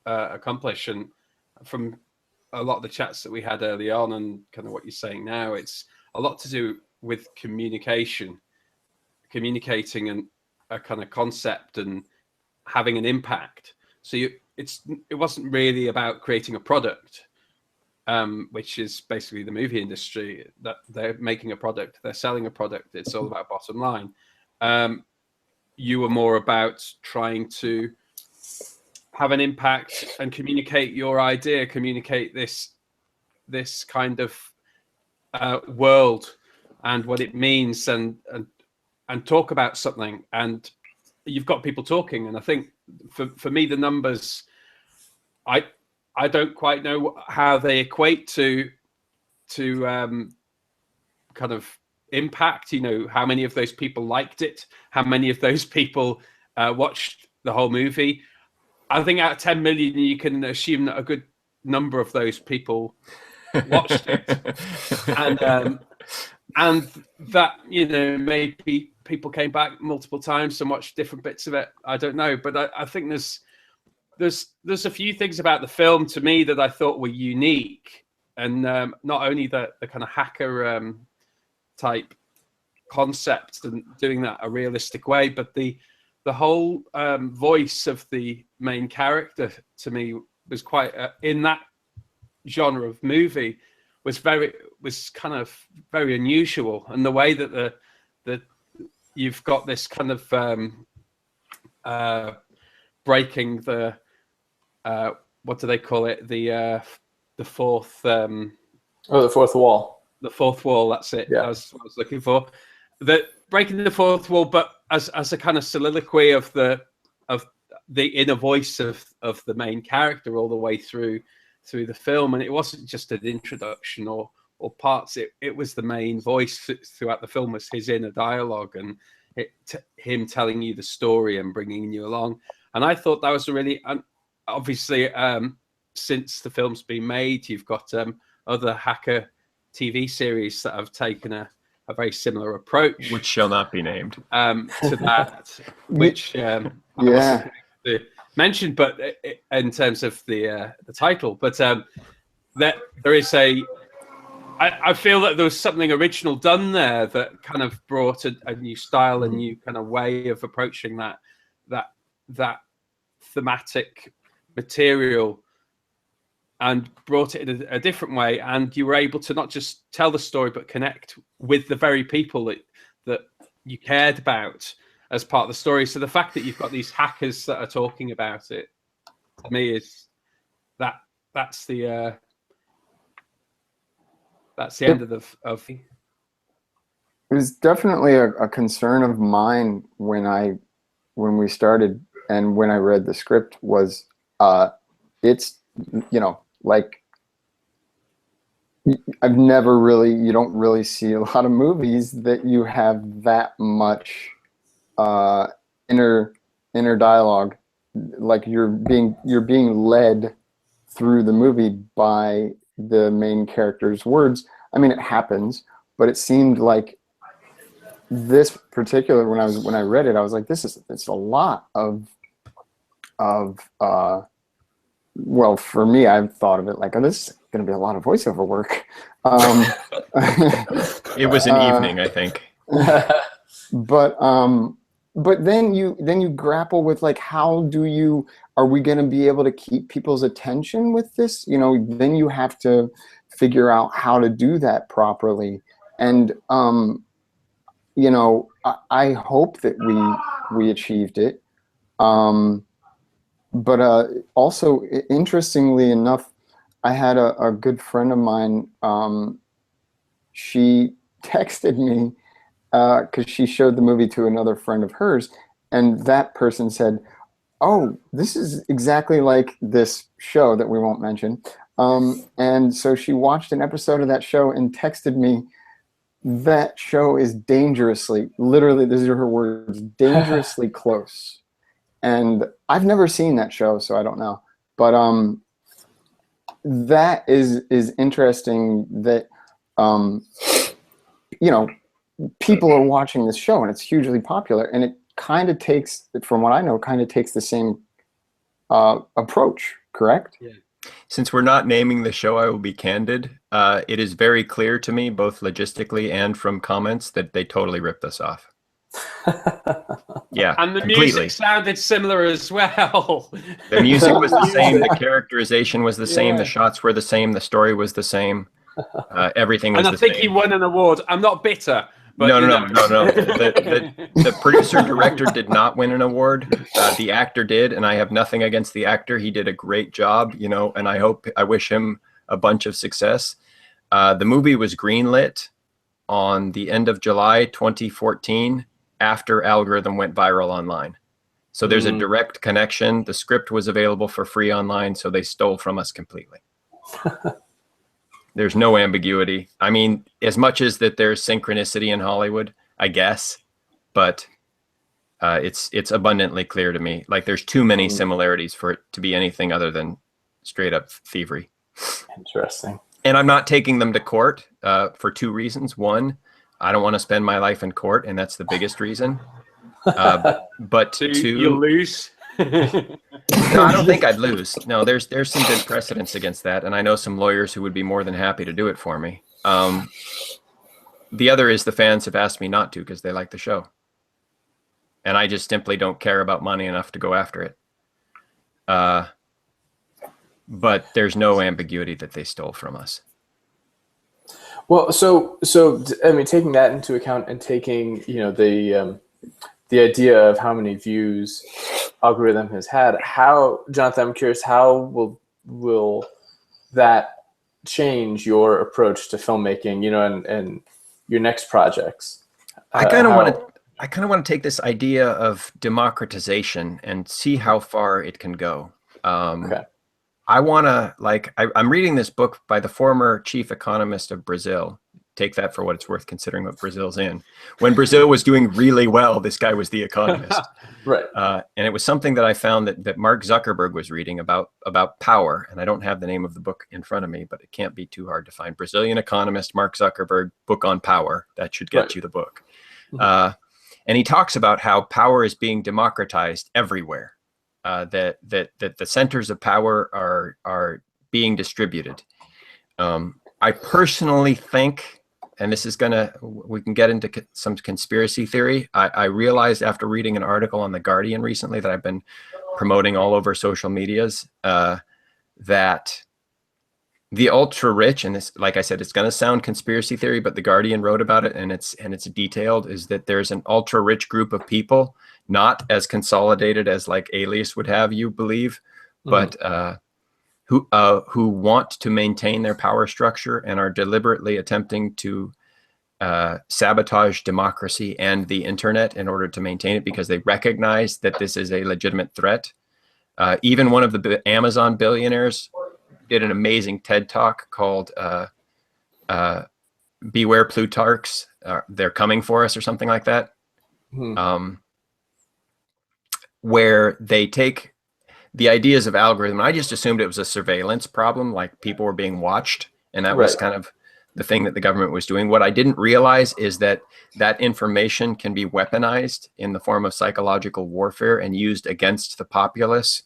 accomplish? And from a lot of the chats that we had early on and kind of what you're saying now, it's a lot to do with communicating and a kind of concept and having an impact. So it wasn't really about creating a product, which is basically the movie industry, that they're making a product, they're selling a product. It's all about bottom line. You were more about trying to have an impact and communicate your idea, communicate this kind of world and what it means, and talk about something. And you've got people talking. And I think for me, the numbers, I don't quite know how they equate to kind of impact. How many of those people liked it? How many of those people watched the whole movie? I think out of 10 million, you can assume that a good number of those people watched it, and that maybe people came back multiple times and watched different bits of it. I don't know, but I think there's a few things about the film to me that I thought were unique, and not only the kind of hacker type concept and doing that a realistic way, but the whole voice of the main character to me was quite in that genre of movie was kind of very unusual, and the way that the you've got this kind of breaking the what do they call it, the fourth the fourth wall. The fourth wall, that's it. Yeah. That's what I was looking for. The breaking the fourth wall, but as a kind of soliloquy of the inner voice of the main character all the way through the film. And it wasn't just an introduction or parts. It was the main voice throughout the film, was his inner dialogue, and him telling you the story and bringing you along. And I thought that was really, obviously, since the film's been made, you've got other hacker TV series that have taken a very similar approach, which shall not be named, to that, which I wasn't going to mention, but in terms of the title, but that there is I feel that there was something original done there that kind of brought a new style, a new kind of way of approaching that thematic material and brought it in a different way, and you were able to not just tell the story but connect with the very people that you cared about as part of the story. So the fact that you've got these hackers that are talking about it, to me, is that's the end of the. It was definitely a concern of mine when we started and when I read the script was it's, you know, like I've never really, you don't really see a lot of movies that you have that much inner dialogue, like you're being led through the movie by the main character's words. I mean, it happens, but it seemed like this particular, when I read it, I was like, it's a lot of well, for me, I've thought of it like, oh, this is going to be a lot of voiceover work. It was an evening, I think. But then you grapple with like, are we going to be able to keep people's attention with this? You know, then you have to figure out how to do that properly. And you know, I hope that we achieved it. But also, interestingly enough, I had a good friend of mine. She texted me because she showed the movie to another friend of hers, and that person said, "Oh, this is exactly like this show that we won't mention." And so she watched an episode of that show and texted me, "That show is dangerously," literally, these are her words, "dangerously close." And I've never seen that show, so I don't know. But that is interesting that you know, people are watching this show and it's hugely popular, and it kind of takes, from what I know, the same approach, correct? Yeah. Since we're not naming the show, I will be candid. It is very clear to me, both logistically and from comments, that they totally ripped us off. Yeah, and the completely. Music sounded similar as well. The music was the same, the characterization was the same, the shots were the same, the story was the same, everything was the same. And I think he won an award. I'm not bitter. But No. The producer director did not win an award. The actor did, and I have nothing against the actor. He did a great job, you know, and I wish him a bunch of success. The movie was greenlit on the end of July 2014 after Algorithm went viral online. So there's a direct connection. The script was available for free online, so they stole from us completely. There's no ambiguity. I mean, as much as that there's synchronicity in Hollywood, I guess, but it's abundantly clear to me. Like, there's too many similarities for it to be anything other than straight up thievery. Interesting. And I'm not taking them to court for two reasons. One, I don't want to spend my life in court, and that's the biggest reason. But two, you'll lose. No, I don't think I'd lose. No, there's some good precedents against that, and I know some lawyers who would be more than happy to do it for me. The other is the fans have asked me not to because they like the show, and I just simply don't care about money enough to go after it. But there's no ambiguity that they stole from us. Well, so I mean, taking that into account and taking, you know, the idea of how many views Algorithm has had, how, Jonathan, I'm curious, how will that change your approach to filmmaking, you know, and your next projects? I kind of want to take this idea of democratization and see how far it can go. Okay. I want to, like, I'm reading this book by the former chief economist of Brazil. Take that for what it's worth, considering what Brazil's in. When Brazil was doing really well, this guy was the economist. Right. And it was something that I found that Mark Zuckerberg was reading about power. And I don't have the name of the book in front of me, but it can't be too hard to find. Brazilian economist, Mark Zuckerberg, book on power. That should get you the book. And he talks about how power is being democratized everywhere. That the centers of power are being distributed. I personally think, and this is we can get into some conspiracy theory. I realized after reading an article on The Guardian recently that I've been promoting all over social medias, that the ultra rich, and this, like I said, it's going to sound conspiracy theory, but the Guardian wrote about it, and it's detailed, is that there's an ultra rich group of people, not as consolidated as like Alias would have you believe, but who want to maintain their power structure and are deliberately attempting to sabotage democracy and the internet in order to maintain it, because they recognize that this is a legitimate threat. Even one of the Amazon billionaires did an amazing TED talk called Beware Plutarchs, They're Coming For Us, or something like that, where they take the ideas of algorithm. I just assumed it was a surveillance problem, like people were being watched, and that was kind of the thing that the government was doing. What I didn't realize is that that information can be weaponized in the form of psychological warfare and used against the populace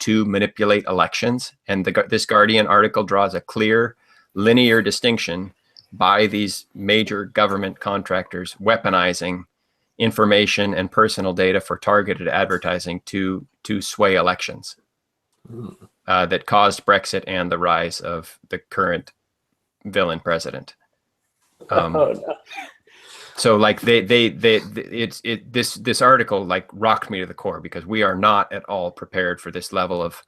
to manipulate elections. And this Guardian article draws a clear, linear distinction by these major government contractors weaponizing information and personal data for targeted advertising to sway elections that caused Brexit and the rise of the current villain president. So like this article like rocked me to the core, because we are not at all prepared for this level of,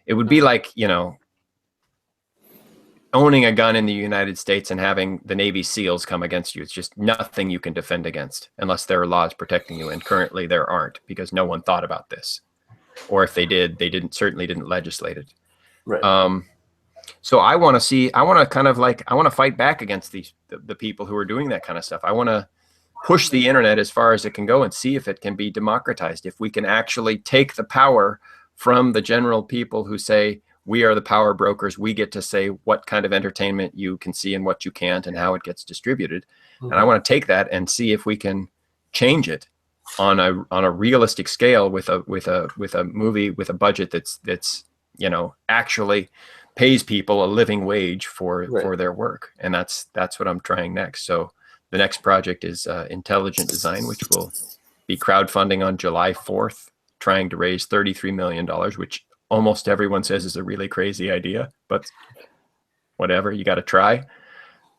it would be like, you know, owning a gun in the United States and having the Navy SEALs come against you. It's just nothing you can defend against unless there are laws protecting you. And currently there aren't, because no one thought about this. Or if they did, they certainly didn't legislate it. Right. So I want to fight back against the people who are doing that kind of stuff. I want to push the internet as far as it can go and see if it can be democratized. If we can actually take the power from the general people who say, we are the power brokers, we get to say what kind of entertainment you can see and what you can't, and how it gets distributed. And I want to take that and see if we can change it on a realistic scale with a movie with a budget that's you know, actually pays people a living wage for their work. And that's what I'm trying next. So the next project is Intelligent Design, which will be crowdfunding on July 4th, trying to raise $33 million, which almost everyone says is a really crazy idea, but whatever, you got to try.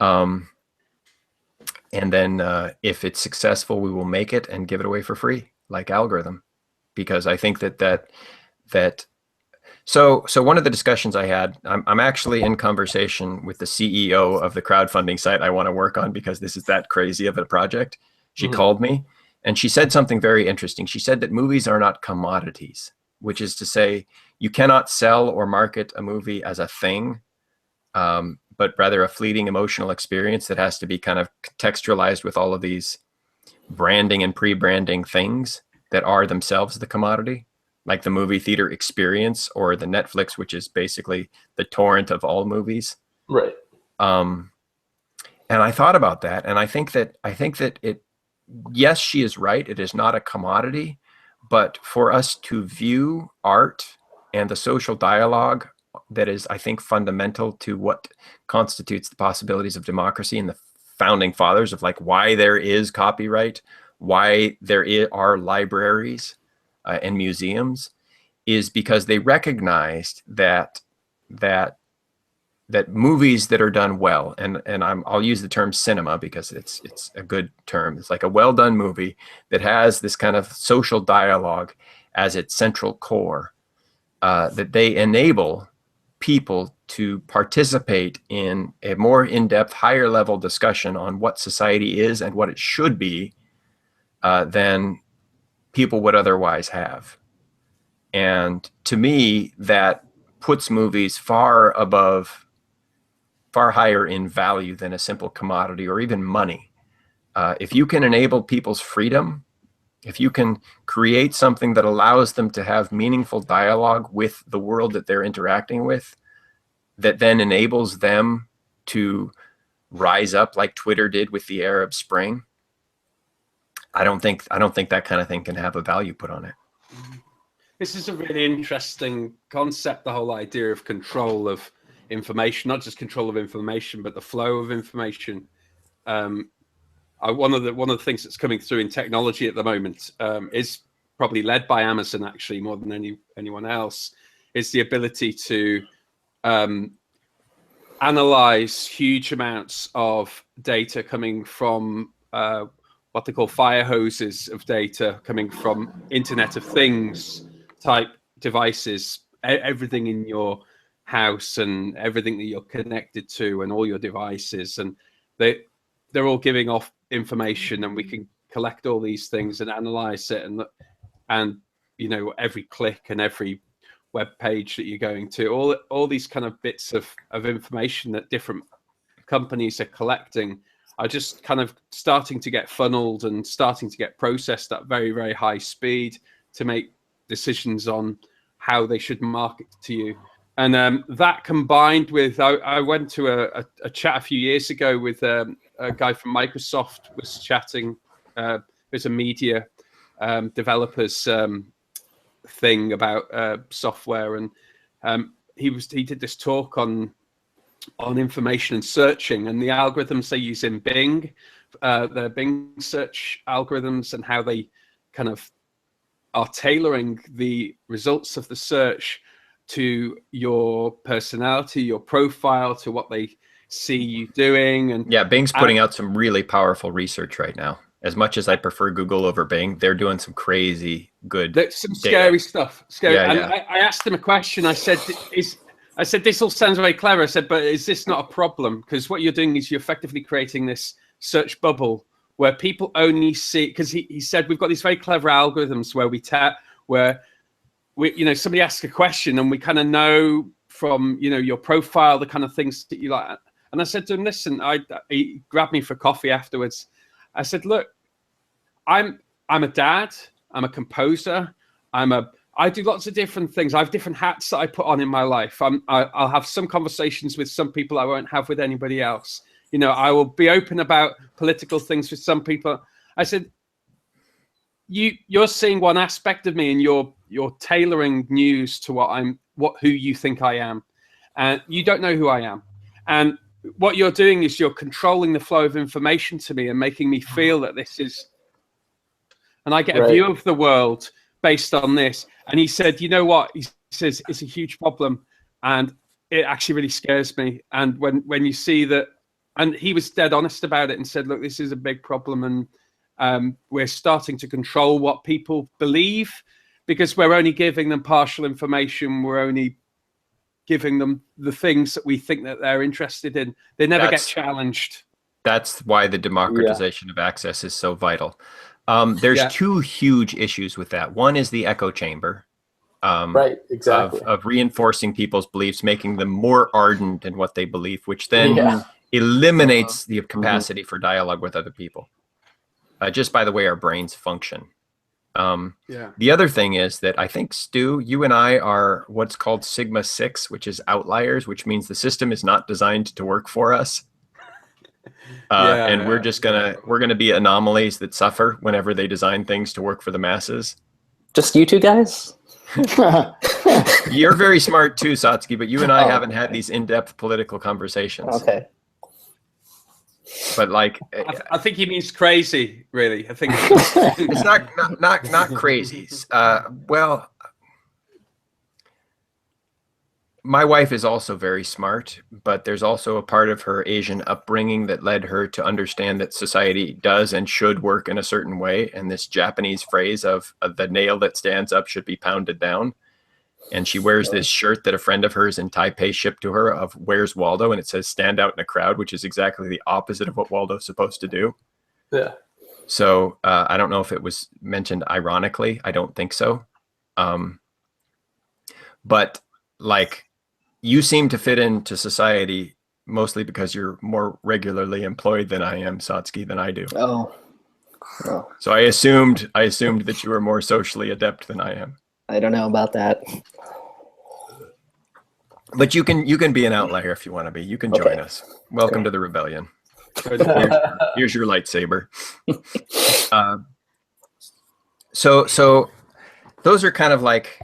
And then if it's successful, we will make it and give it away for free, like Algorithm, because I think so one of the discussions I had, I'm actually in conversation with the CEO of the crowdfunding site I want to work on, because this is that crazy of a project. She called me and she said something very interesting. She said that movies are not commodities, which is to say you cannot sell or market a movie as a thing, but rather a fleeting emotional experience that has to be kind of contextualized with all of these branding and pre-branding things that are themselves the commodity, like the movie theater experience or the Netflix, which is basically the torrent of all movies. Right. And I thought about that, and I think that it, yes, she is right. It is not a commodity, but for us to view art and the social dialogue that is, I think, fundamental to what constitutes the possibilities of democracy and the founding fathers of like why there is copyright, why there are libraries and museums, is because they recognized that movies that are done well, and I'll use the term cinema because it's a good term. It's like a well done movie that has this kind of social dialogue as its central core, that they enable people to participate in a more in-depth, higher level discussion on what society is and what it should be than people would otherwise have. And to me, that puts movies far higher in value than a simple commodity or even money. If you can enable people's freedom, if you can create something that allows them to have meaningful dialogue with the world that they're interacting with, that then enables them to rise up like Twitter did with the Arab Spring, I don't think that kind of thing can have a value put on it. This is a really interesting concept, the whole idea of control of information, not just control of information, but the flow of information. One of the things that's coming through in technology at the moment is probably led by Amazon, actually, more than anyone else, is the ability to analyze huge amounts of data coming from what they call fire hoses of data coming from Internet of Things type devices, everything in your house and everything that you're connected to and all your devices, and they're all giving off information, and we can collect all these things and analyze it, and you know, every click and every web page that you're going to, all these kind of bits of information that different companies are collecting are just kind of starting to get funneled and starting to get processed at very, very high speed to make decisions on how they should market to you. And that combined with, I went to a chat a few years ago with a guy from Microsoft was chatting. There's a media developers thing about software, and he did this talk on information and searching and the algorithms they use in Bing, the Bing search algorithms, and how they kind of are tailoring the results of the search to your personality, your profile, to what they see you doing. And yeah, Bing's putting out some really powerful research right now. As much as I prefer Google over Bing, they're doing some crazy good some data. scary stuff. Scary. Yeah, and yeah. I asked him a question. I said, this all sounds very clever. I said, but is this not a problem? Because what you're doing is you're effectively creating this search bubble where people only see, because he said, we've got these very clever algorithms where you know, somebody asks a question and we kind of know from, you know, your profile, the kind of things that you like. And I said to him, listen, he grabbed me for coffee afterwards. I said, look, I'm a dad, I'm a composer, I do lots of different things. I have different hats that I put on in my life. I'll have some conversations with some people I won't have with anybody else. You know, I will be open about political things with some people. I said, you're seeing one aspect of me, and you're tailoring news to who you think I am, and you don't know who I am. And what you're doing is you're controlling the flow of information to me and making me feel that this is, and I get a view of the world based on this. And he said, you know what? He says, it's a huge problem, and it actually really scares me. And when you see that, and he was dead honest about it and said, look, this is a big problem, and we're starting to control what people believe because we're only giving them partial information. We're only giving them the things that we think that they're interested in. They never get challenged. That's why the democratization of access is so vital. There's two huge issues with that. One is the echo chamber. Right, exactly. Of reinforcing people's beliefs, making them more ardent in what they believe, which then eliminates the capacity for dialogue with other people. Just by the way our brains function. The other thing is that I think, Stu, you and I are what's called Sigma 6, which is outliers, which means the system is not designed to work for us. And we're just gonna be anomalies that suffer whenever they design things to work for the masses. Just you two guys? You're very smart too, Satsuki, but you and I haven't had these in-depth political conversations. Okay. But like, I think he means crazy, really. I think it's not crazy. Well, my wife is also very smart, but there's also a part of her Asian upbringing that led her to understand that society does and should work in a certain way. And this Japanese phrase of the nail that stands up should be pounded down. And she wears this shirt that a friend of hers in Taipei shipped to her of "Where's Waldo?" and it says "Stand out in a crowd," which is exactly the opposite of what Waldo's supposed to do. Yeah. So I don't know if it was mentioned ironically. I don't think so. But like, you seem to fit into society mostly because you're more regularly employed than I am, Satsuki, than I do. Oh. So I assumed that you were more socially adept than I am. I don't know about that. But you can be an outlier if you want to be. You can join us. Welcome to the rebellion. Here's your lightsaber. So those are kind of like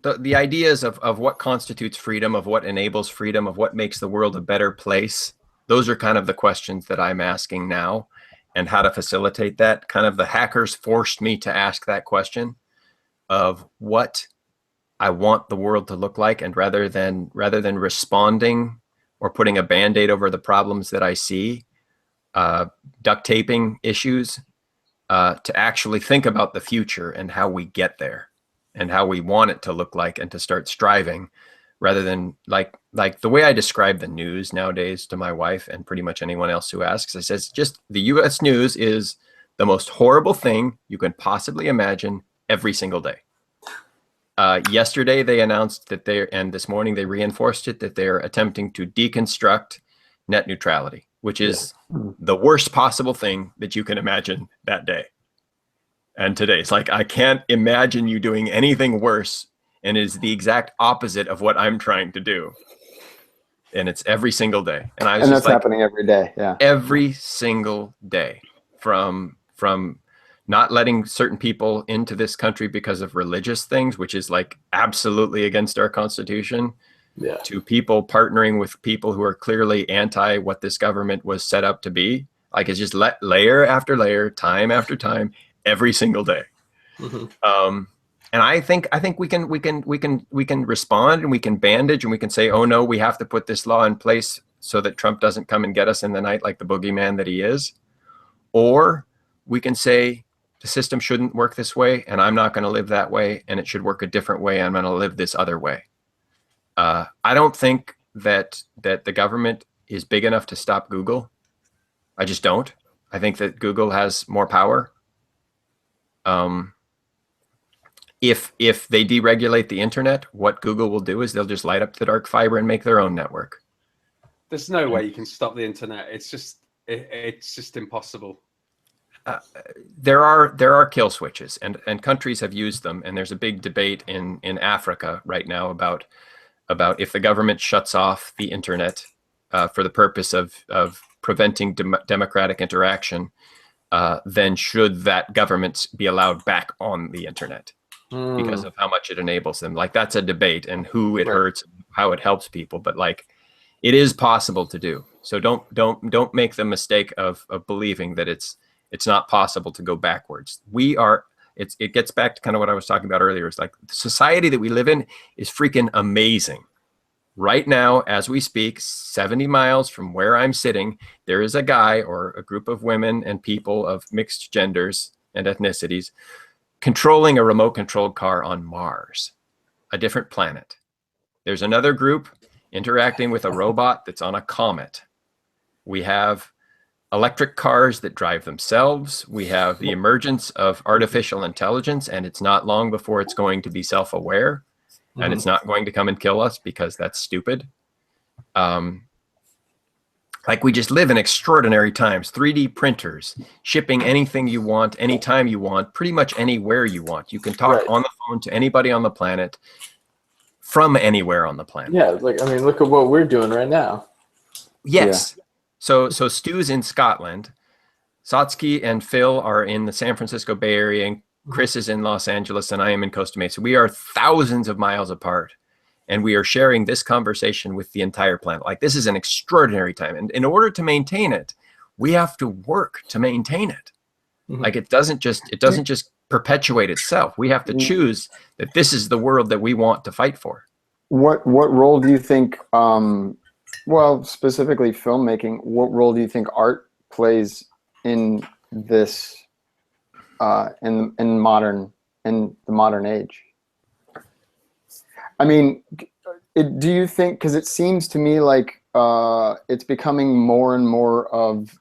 the ideas of what constitutes freedom, of what enables freedom, of what makes the world a better place. Those are kind of the questions that I'm asking now, and how to facilitate that. Kind of the hackers forced me to ask that question of what I want the world to look like, and rather than responding or putting a Band-Aid over the problems that I see, duct taping issues, to actually think about the future and how we get there and how we want it to look like, and to start striving, rather than like the way I describe the news nowadays to my wife and pretty much anyone else who asks. I says, just the US news is the most horrible thing you can possibly imagine every single day. Yesterday they announced that and this morning they reinforced it, that they're attempting to deconstruct net neutrality, which is the worst possible thing that you can imagine that day. And today it's like, I can't imagine you doing anything worse, and it is the exact opposite of what I'm trying to do. And it's every single day. And And that's happening every day. Yeah. Every single day, from not letting certain people into this country because of religious things, which is like absolutely against our Constitution, to people partnering with people who are clearly anti what this government was set up to be. Like, it's just layer after layer, time after time, every single day. And I think we can respond, and we can bandage, and we can say, oh no, we have to put this law in place so that Trump doesn't come and get us in the night like the boogeyman that he is. Or we can say the system shouldn't work this way, and I'm not going to live that way, and it should work a different way. I'm going to live this other way. I don't think that the government is big enough to stop Google. I just don't. I think that Google has more power. If they deregulate the internet, what Google will do is they'll just light up the dark fiber and make their own network. There's no way you can stop the internet. It's just impossible. There are kill switches, and countries have used them, and there's a big debate in Africa right now about if the government shuts off the internet for the purpose of preventing democratic interaction, then should that government be allowed back on the internet because of how much it enables them? Like, that's a debate, and who it hurts, how it helps people, but like, it is possible to do. So don't make the mistake of believing that it's not possible to go backwards. It gets back to kind of what I was talking about earlier. It's like, the society that we live in is freaking amazing. Right now, as we speak, 70 miles from where I'm sitting, there is a guy or a group of women and people of mixed genders and ethnicities controlling a remote controlled car on Mars, a different planet. There's another group interacting with a robot that's on a comet. We have electric cars that drive themselves. We have the emergence of artificial intelligence, and it's not long before it's going to be self-aware, and it's not going to come and kill us because that's stupid. Like, we just live in extraordinary times. 3D printers, shipping anything you want, anytime you want, pretty much anywhere you want. You can talk on the phone to anybody on the planet from anywhere on the planet. Yeah, like, I mean, look at what we're doing right now. Yes. Yeah. So Stu's in Scotland. Satsuki and Phil are in the San Francisco Bay Area, and Chris is in Los Angeles, and I am in Costa Mesa. We are thousands of miles apart, and we are sharing this conversation with the entire planet. Like, this is an extraordinary time. And in order to maintain it, we have to work to maintain it. Like, it doesn't just perpetuate itself. We have to choose that this is the world that we want to fight for. What role do you think, well, specifically filmmaking, what role do you think art plays in this, in the modern age? I mean, do you think, because it seems to me like it's becoming more and more of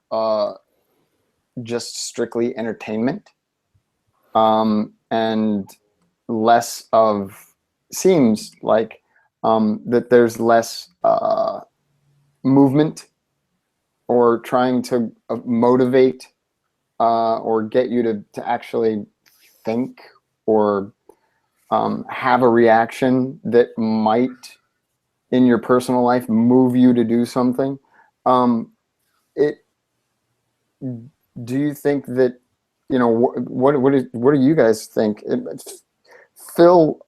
just strictly entertainment, and less of, seems like that there's less movement or trying to motivate or get you to actually think or have a reaction that might, in your personal life, move you to do something. Do you think that, you know, what do you guys think? Phil,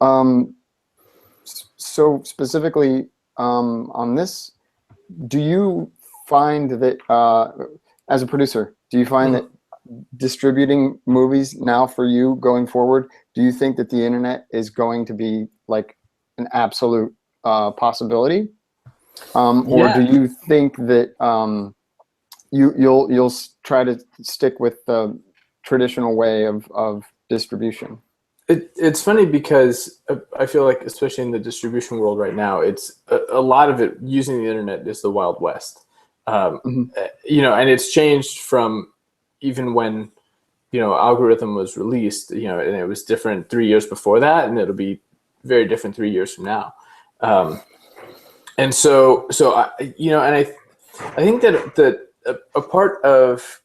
so specifically on this, do you find that as a producer, do you find that distributing movies now for you going forward, do you think that the internet is going to be like an absolute possibility? Or Yeah. do you think that you'll try to stick with the traditional way of distribution? It's funny because I feel like, especially in the distribution world right now, it's a lot of it using the internet is the Wild West. Mm-hmm. And it's changed from even when, algorithm was released, and it was different 3 years before that, and it'll be very different 3 years from now. And so I think that a part of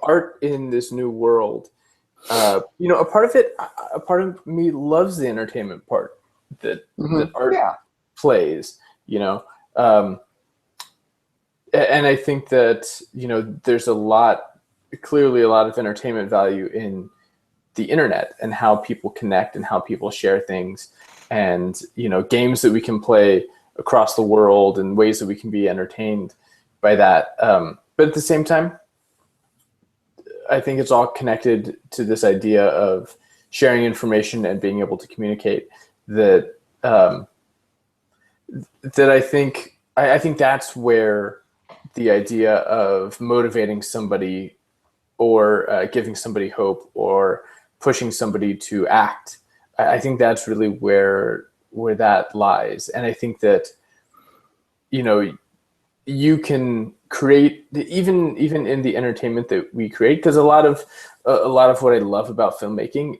art in this new world, a part of me loves the entertainment part that art plays, and I think that, there's clearly a lot of entertainment value in the internet and how people connect and how people share things, and, games that we can play across the world and ways that we can be entertained by that. But at the same time, I think it's all connected to this idea of sharing information and being able to communicate that, that I think that's where the idea of motivating somebody or giving somebody hope or pushing somebody to act, I think that's really where that lies. And I think that, you can create even in the entertainment that we create, because a lot of what I love about filmmaking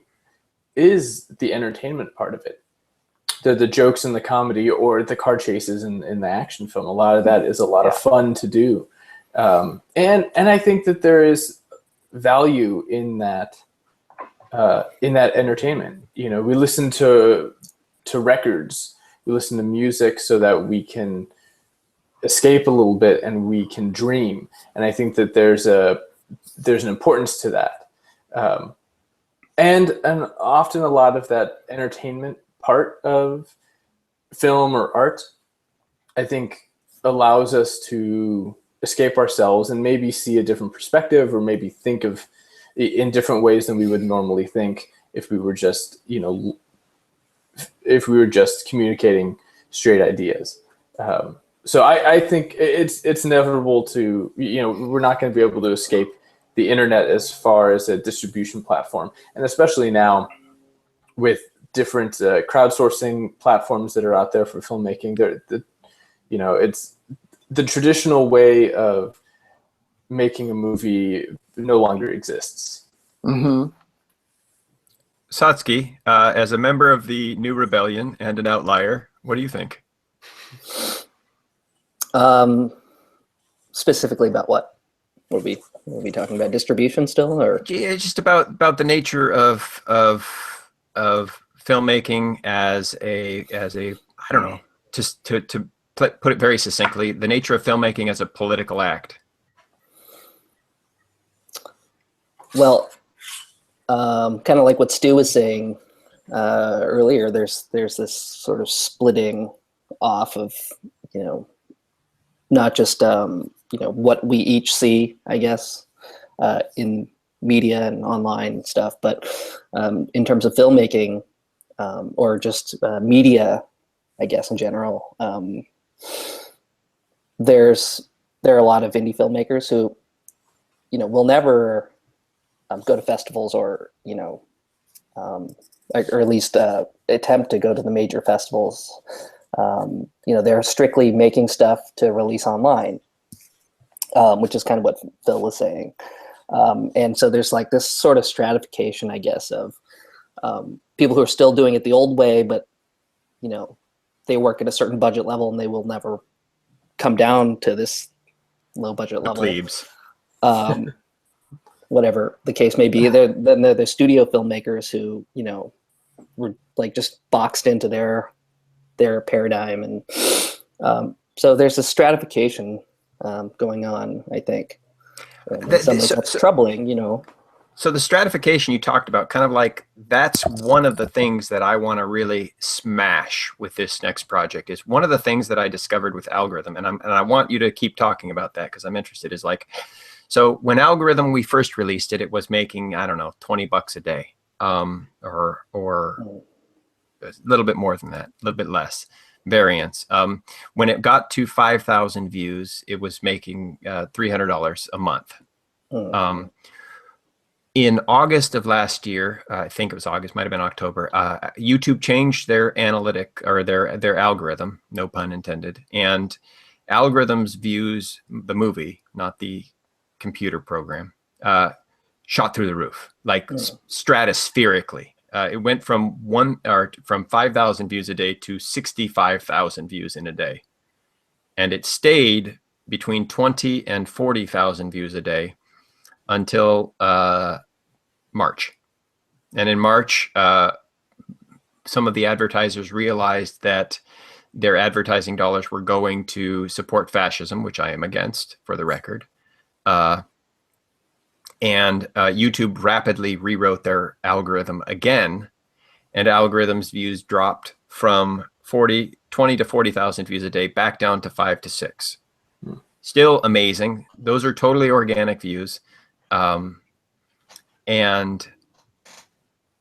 is the entertainment part of it, the jokes and the comedy or the car chases in the action film. A lot of that is a lot of fun to do, and I think that there is value in that entertainment. We listen to records, we listen to music so that we can escape a little bit and we can dream. And I think that there's an importance to that. And often a lot of that entertainment part of film or art, I think, allows us to escape ourselves and maybe see a different perspective, or maybe think of in different ways than we would normally think if we were just, communicating straight ideas. So I think it's inevitable to, we're not going to be able to escape the internet as far as a distribution platform. And especially now with different crowdsourcing platforms that are out there for filmmaking, it's the traditional way of making a movie no longer exists. Mm-hmm. Satsuki, as a member of the New Rebellion and an outlier, what do you think? Specifically about what? We'll be talking about distribution still, or Yeah, just about the nature of filmmaking as a I don't know, just to put it very succinctly, the nature of filmmaking as a political act. well, kind of like what Stu was saying earlier. There's this sort of splitting off of, not just what we each see, I guess, in media and online stuff, but in terms of filmmaking, or just media, I guess, in general. There are a lot of indie filmmakers who, will never go to festivals, or or at least attempt to go to the major festivals. They're strictly making stuff to release online, which is kind of what Phil was saying. And so there's like this sort of stratification, I guess, of people who are still doing it the old way, but they work at a certain budget level and they will never come down to this low budget level. Plebes. Whatever the case may be. Then they're the studio filmmakers who, were like just boxed into their paradigm. And so there's a stratification going on, I think. That's troubling, So the stratification you talked about, kind of like, that's one of the things that I want to really smash with this next project. Is one of the things that I discovered with Algorithm, and I want you to keep talking about that because I'm interested. Is like, so when Algorithm, we first released it, it was making, I don't know, $20 a day, or a little bit more than that, a little bit less variance. When it got to 5,000 views, it was making $300 a month. In August of last year, I think it was August, might have been October, YouTube changed their analytic, or their algorithm, no pun intended, and Algorithm's views, the movie, not the computer program, shot through the roof, like stratospherically. It went from 5,000 views a day to 65,000 views in a day, and it stayed between 20 and 40,000 views a day until March. And in March, some of the advertisers realized that their advertising dollars were going to support fascism, which I am against, for the record. And YouTube rapidly rewrote their algorithm again, and Algorithm's views dropped from 20 to 40,000 views a day back down to 5 to 6. Still amazing. Those are totally organic views. And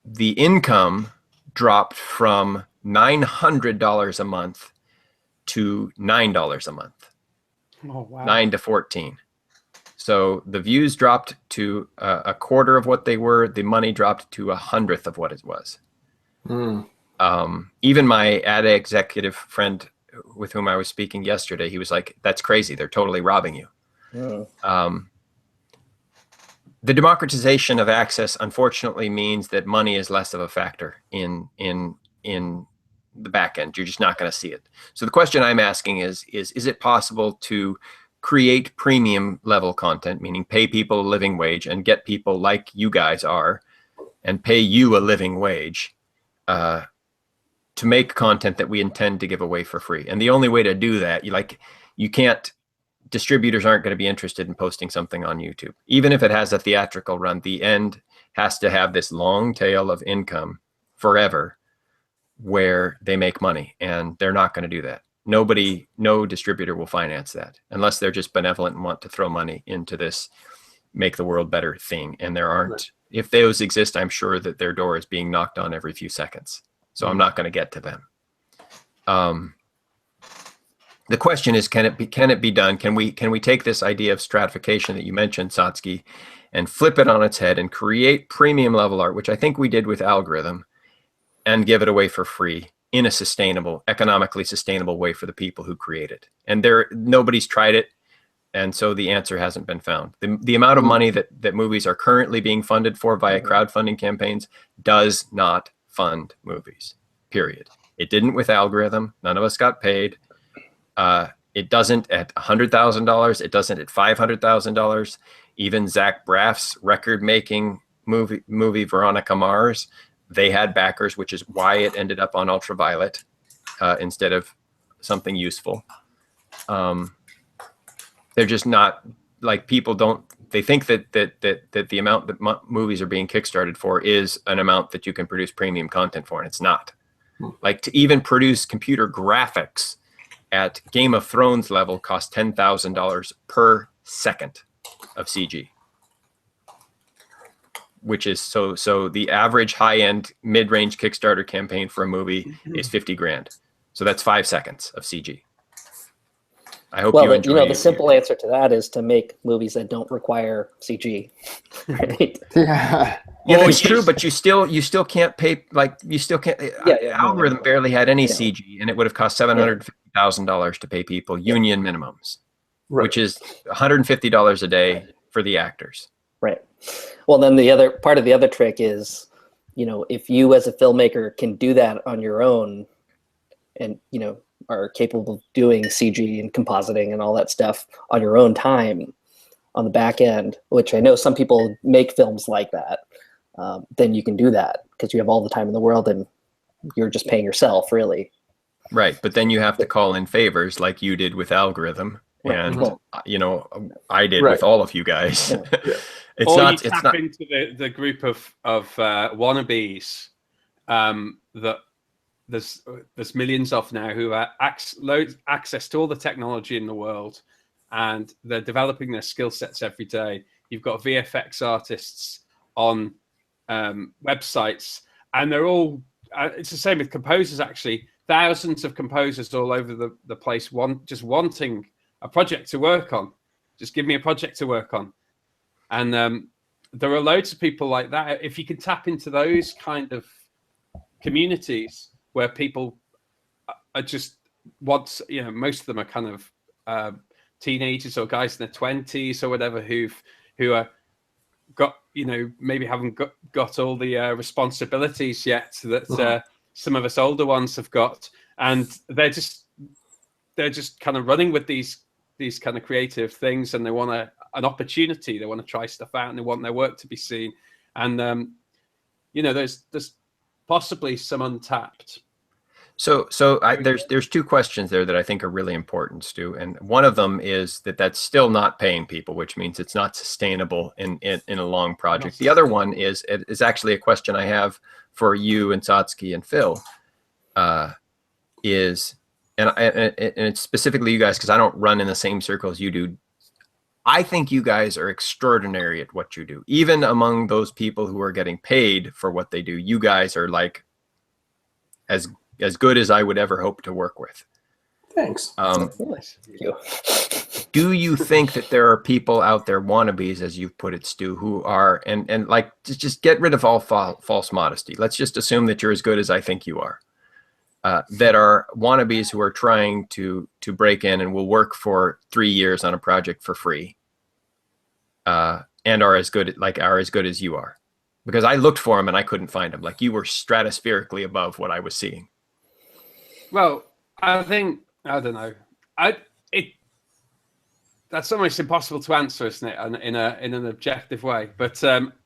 the income dropped from $900 a month to $9 a month. Oh, wow. 9 to 14. So the views dropped to a quarter of what they were. The money dropped to 100th of what it was. Even my ad executive friend with whom I was speaking yesterday, he was like, "That's crazy. They're totally robbing you." The democratization of access, unfortunately, means that money is less of a factor in the back end. You're just not going to see it. So the question I'm asking is it possible to create premium level content, meaning pay people a living wage and get people like you guys are and pay you a living wage to make content that we intend to give away for free? And the only way to do that, you can't, distributors aren't going to be interested in posting something on YouTube. Even if it has a theatrical run, the end has to have this long tail of income forever where they make money, and they're not going to do that. No distributor will finance that unless they're just benevolent and want to throw money into this make the world better thing. And there aren't. Right. If those exist, I'm sure that their door is being knocked on every few seconds. So I'm not going to get to them. The question is, can it be done? Can we take this idea of stratification that you mentioned, Satsuki, and flip it on its head and create premium level art, which I think we did with Algorithm, and give it away for free in a sustainable, economically sustainable way for the people who create it? And nobody's tried it, and so the answer hasn't been found. The amount of money that movies are currently being funded for via crowdfunding campaigns does not fund movies, period. It didn't with Algorithm. None of us got paid. It doesn't at $100,000. It doesn't at $500,000. Even Zach Braff's record-making movie Veronica Mars, they had backers, which is why it ended up on Ultraviolet instead of something useful. They're just not, like, people don't. They think that the amount that movies are being kickstarted for is an amount that you can produce premium content for, and it's not. Like, to even produce computer graphics at Game of Thrones level costs $10,000 per second of CG, which is so the average high-end mid-range Kickstarter campaign for a movie is 50 grand. So that's 5 seconds of CG. I hope you enjoy the simple answer to that is to make movies that don't require CG. Right? Yeah. Yeah, that's true, but you still can't pay, like, you still can't. Algorithm barely had any CG, and it would have cost $750,000 to pay people union minimums, which is $150 a day for the actors. Right. Well, then the other part of the other trick is, if you as a filmmaker can do that on your own, and are capable of doing CG and compositing and all that stuff on your own time on the back end, which I know some people make films like that, then you can do that because you have all the time in the world and you're just paying yourself, really. Right, but then you have to call in favors like you did with Algorithm, and I did with all of you guys. It's or not. You tap into the group of wannabes that there's millions of now who have access to all the technology in the world, and they're developing their skill sets every day. You've got VFX artists on websites, and they're all it's the same with composers, actually. Thousands of composers all over the place, just wanting a project to work on. Just give me a project to work on. And there are loads of people like that. If you can tap into those kind of communities where people are just want, most of them are kind of teenagers or guys in their 20s or whatever who are got, maybe haven't got all the responsibilities yet that some of us older ones have got, and they're just kind of running with these kind of creative things, and they want an opportunity, they want to try stuff out, and they want their work to be seen. And there's possibly some untapped. So there's two questions there that I think are really important, Stu. And one of them is that's still not paying people, which means it's not sustainable in a long project. The other one is actually a question I have for you and Satsuki and Phil, and it's specifically you guys, because I don't run in the same circles you do. I think you guys are extraordinary at what you do. Even among those people who are getting paid for what they do, you guys are like as good as I would ever hope to work with. Thanks. Nice. Thank you. Do you think that there are people out there, wannabes, as you've put it, Stu, who are, and like, just get rid of all false modesty. Let's just assume that you're as good as I think you are. That are wannabes who are trying to break in and will work for 3 years on a project for free, and are as good as you are. Because I looked for them and I couldn't find them. Like, you were stratospherically above what I was seeing. Well, I don't know. That's almost impossible to answer, isn't it? In an objective way. But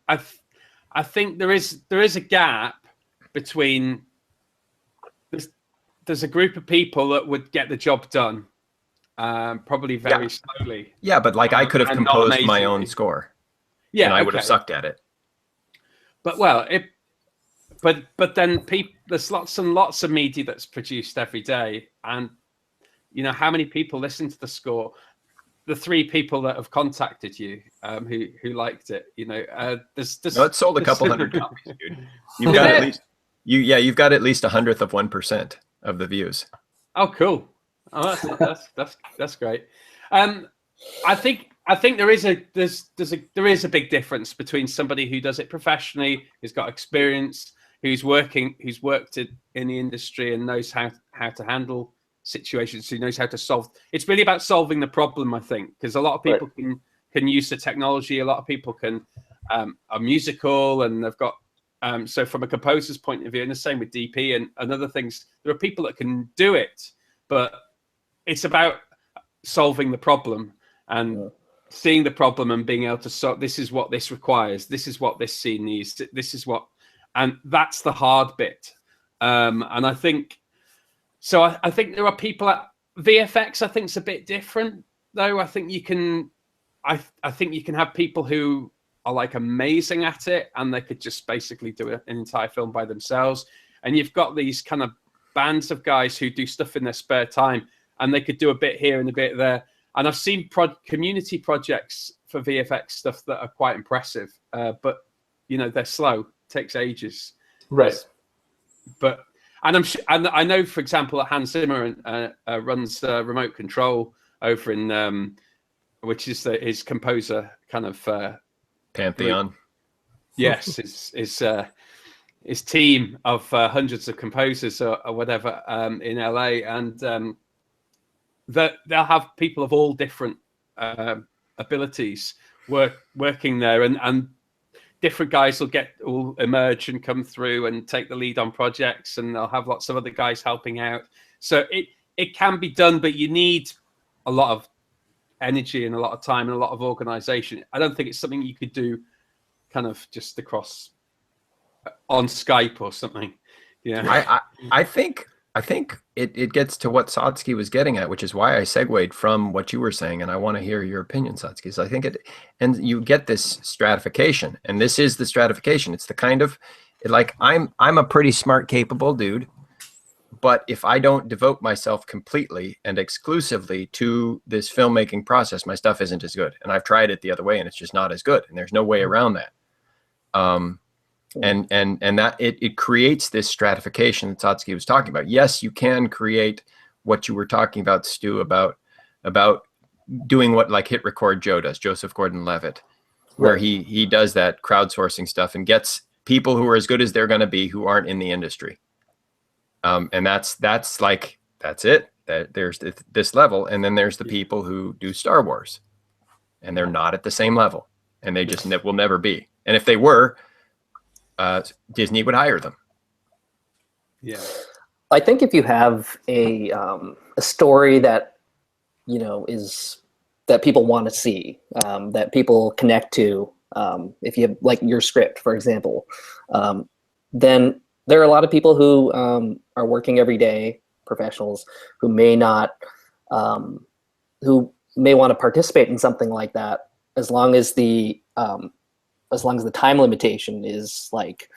I think there is a gap between. There's a group of people that would get the job done, probably very slowly. Yeah, but like, I could have composed my own score. Yeah, and I would have sucked at it. But then there's lots and lots of media that's produced every day, and how many people listen to the score? The 3 people that have contacted you, who liked it, there's no, it sold a couple hundred copies, dude. You've got at least you've got at least 1/100% of the views. Oh, cool. Oh, that's great. I think there is a big difference between somebody who does it professionally, who's got experience, who's worked in the industry and knows how to handle situations, who knows how to solve. It's really about solving the problem, I think, because a lot of people can use the technology. A lot of people are musical, and they've got so from a composer's point of view, and the same with DP and other things, there are people that can do it, but it's about solving the problem and seeing the problem and being able to solve. This is what this requires. This is what this scene needs. This is what, and that's the hard bit. And I think so. I think there are people at VFX. I think it's a bit different, though. I think you can. I think you can have people who are like amazing at it, and they could just basically do an entire film by themselves. And you've got these kind of bands of guys who do stuff in their spare time, and they could do a bit here and a bit there. And I've seen community projects for VFX stuff that are quite impressive, but they're slow. It takes ages. Right. But and I know, for example, that Hans Zimmer runs Remote Control over in which is his composer kind of pantheon. Group. Yes, his team of hundreds of composers or whatever in LA, and that they'll have people of all different abilities working there, and different guys will emerge and come through and take the lead on projects, and they'll have lots of other guys helping out. So it can be done, but you need a lot of energy and a lot of time and a lot of organization. I don't think it's something you could do kind of just across on Skype or something. Yeah. I think it gets to what Satsuki was getting at, which is why I segued from what you were saying, and I want to hear your opinion, Satsuki. So I think and you get this stratification, and this is the stratification. It's the kind of, like, I'm a pretty smart, capable dude, but if I don't devote myself completely and exclusively to this filmmaking process, my stuff isn't as good. And I've tried it the other way, and it's just not as good, and there's no way around that. and that it creates this stratification that Satsuki was talking about. Yes, you can create what you were talking about, Stu, about doing what like Hit Record Joe does, Joseph Gordon-Levitt, where he does that crowdsourcing stuff and gets people who are as good as they're going to be who aren't in the industry. And that's it. There's this level, and then there's the people who do Star Wars, and they're not at the same level, and they just will never be. And if they were, Disney would hire them. Yeah, I think if you have a story that is that people want to see, that people connect to, if you have like your script, for example, then there are a lot of people who are working every day, professionals who may not, who may want to participate in something like that, as long as the time limitation is like,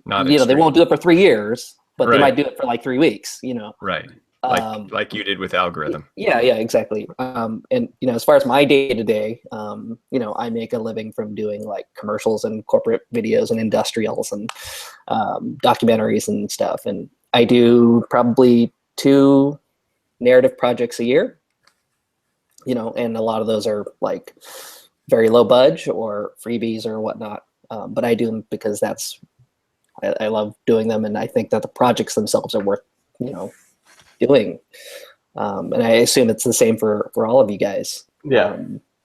Not they extreme. won't do it for 3 years, but they Right. might do it for like 3 weeks, Right. Like you did with Algorithm. Yeah, exactly. And as far as my day to day, I make a living from doing like commercials and corporate videos and industrials and documentaries and stuff. And I do probably 2 narrative projects a year, and a lot of those are like very low budget or freebies or whatnot. But I do them because I love doing them, and I think that the projects themselves are worth, doing. And I assume it's the same for all of you guys. Yeah.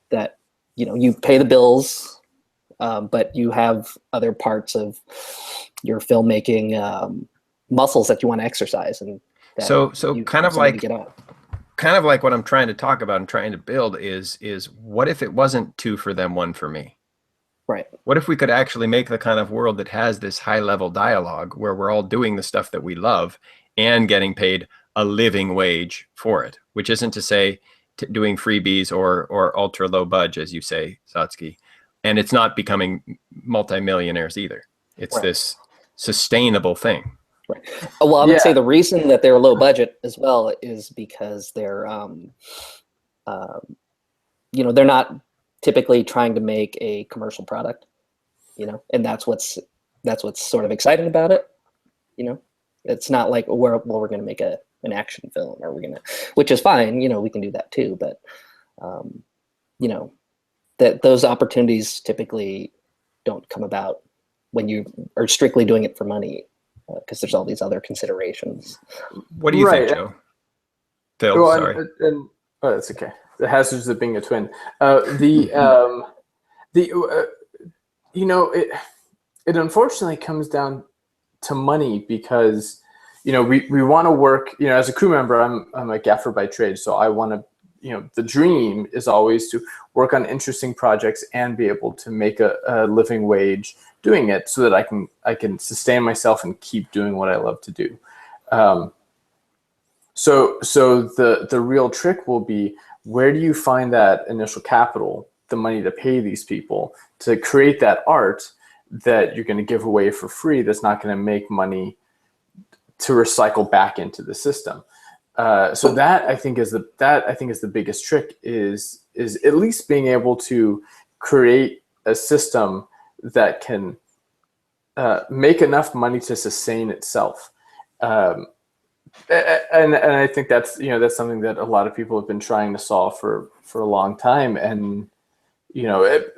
That you pay the bills, but you have other parts of your filmmaking muscles that you want to exercise, and that So you kind of somebody like to get on. kind of like what I'm trying to talk about and trying to build is what if it wasn't 2 for them, 1 for me? Right. What if we could actually make the kind of world that has this high level dialogue where we're all doing the stuff that we love and getting paid a living wage for it, which isn't to say doing freebies or ultra low budget, as you say, Satsuki, and it's not becoming multimillionaires either. It's this sustainable thing. Right. Well, I would say the reason that they're low budget as well is because they're, they're not typically trying to make a commercial product, and that's what's sort of exciting about it. It's not like we're going to make an action film, or which is fine. We can do that too, but that those opportunities typically don't come about when you are strictly doing it for money, because there's all these other considerations. What do you think, Joe? Phil, well, sorry. Oh, that's okay. The hazards of being a twin. It unfortunately comes down to money, because we want to work, as a crew member. I'm a gaffer by trade, so I want to, the dream is always to work on interesting projects and be able to make a living wage doing it, so that I can sustain myself and keep doing what I love to do. So the real trick will be, where do you find that initial capital, the money to pay these people to create that art that you're going to give away for free, that's not going to make money to recycle back into the system. So that I think is the biggest trick, is at least being able to create a system that can make enough money to sustain itself. And I think that's that's something that a lot of people have been trying to solve for a long time. And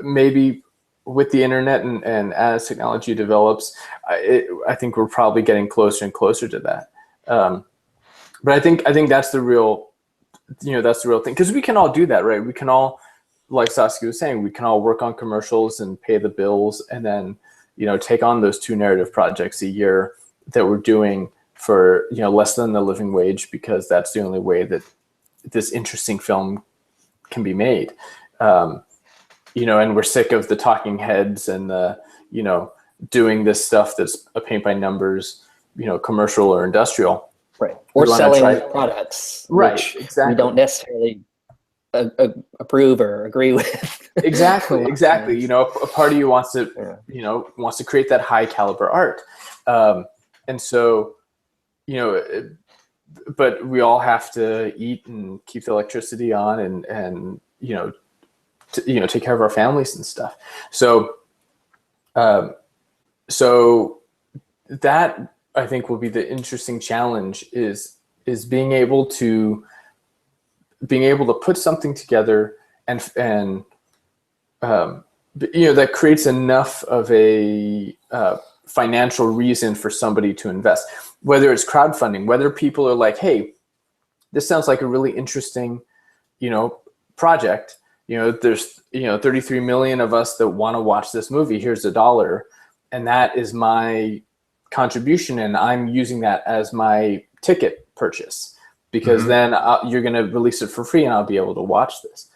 maybe with the internet and as technology develops, I think we're probably getting closer and closer to that. But I think that's the real thing, because we can all do that, right? We can all, like Satsuki was saying, we can all work on commercials and pay the bills, and then take on those 2 narrative projects a year that we're doing for less than the living wage, because that's the only way that this interesting film can be made. And we're sick of the talking heads and the doing this stuff that's a paint by numbers, commercial or industrial. Right. Or selling products, right? Which exactly. We don't necessarily approve or agree with. Exactly. A part of you wants to wants to create that high caliber art, and so but we all have to eat and keep the electricity on, and take care of our families and stuff. So So that, I think, will be the interesting challenge, is being able to put something together and that creates enough of a financial reason for somebody to invest, whether it's crowdfunding, whether people are like, hey, this sounds like a really interesting, project. There's 33 million of us that want to watch this movie. Here's $1, and that is my contribution, and I'm using that as my ticket purchase, because then you're going to release it for free and I'll be able to watch this.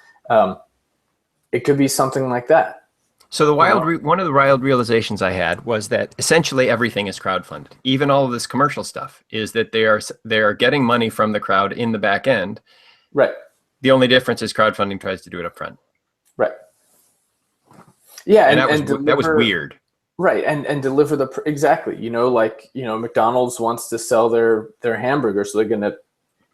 It could be something like that. So the one of the wild realizations I had was that essentially everything is crowdfunded. Even all of this commercial stuff is that they are getting money from the crowd in the back end. Right. The only difference is crowdfunding tries to do it up front. Right. Yeah, and that was weird. Right, and deliver exactly. McDonald's wants to sell their hamburger, so they're going to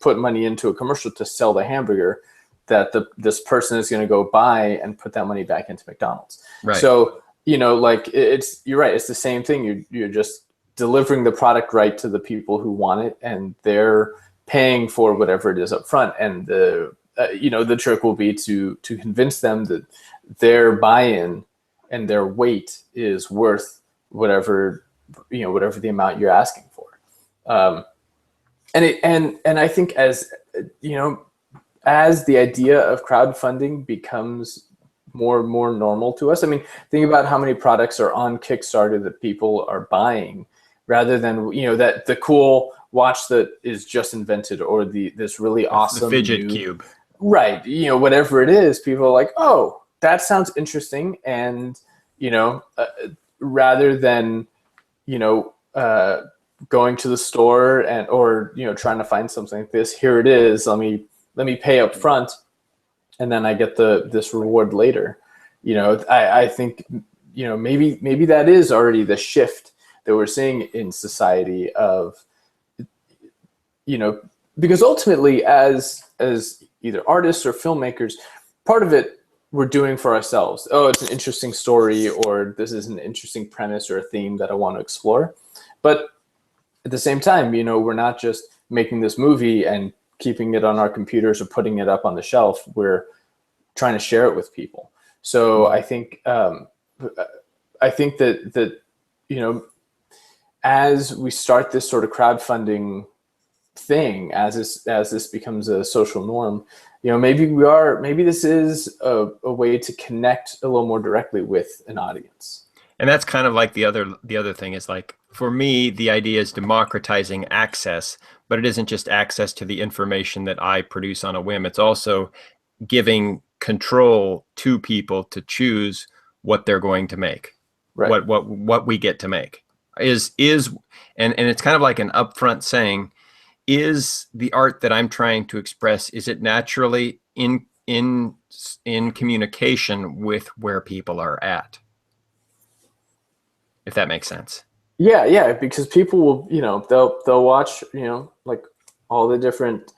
put money into a commercial to sell the hamburger that this person is going to go buy and put that money back into McDonald's. Right. So, you're right. It's the same thing. You're just delivering the product right to the people who want it, and they're paying for whatever it is up front. And the trick will be to convince them that their buy-in and their weight is worth whatever the amount you're asking for. And I think as the idea of crowdfunding becomes more and more normal to us. I mean, think about how many products are on Kickstarter that people are buying, rather than that the cool watch that is just invented, or this really awesome the fidget cube. Right. Whatever it is, people are like, oh, that sounds interesting, and rather than going to the store or trying to find something like this, here it is. Let me pay up front, and then I get this reward later. I think maybe that is already the shift that we're seeing in society of because ultimately as either artists or filmmakers, part of it we're doing for ourselves. Oh, it's an interesting story, or this is an interesting premise or a theme that I want to explore. But at the same time, we're not just making this movie and keeping it on our computers or putting it up on the shelf. We're trying to share it with people. So I think that as we start this sort of crowdfunding thing, as this becomes a social norm, maybe this is a way to connect a little more directly with an audience. And that's kind of like the other thing is, like, for me, the idea is democratizing access, but it isn't just access to the information that I produce on a whim. It's also giving control to people to choose what they're going to make, right. what we get to make is and it's kind of like an upfront saying, is the art that I'm trying to express, is it naturally in communication with where people are at? If that makes sense. Yeah, because people will, they'll watch, like all the different,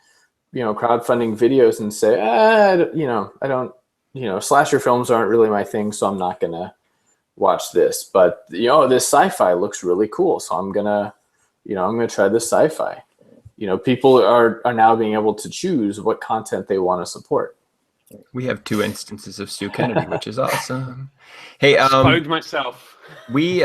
crowdfunding videos and say, I don't, slasher films aren't really my thing, so I'm not gonna watch this. But this sci-fi looks really cool, so I'm gonna try this sci-fi. People are now being able to choose what content they want to support. We have 2 instances of Stu Kennedy, which is awesome. Hey, explode myself. We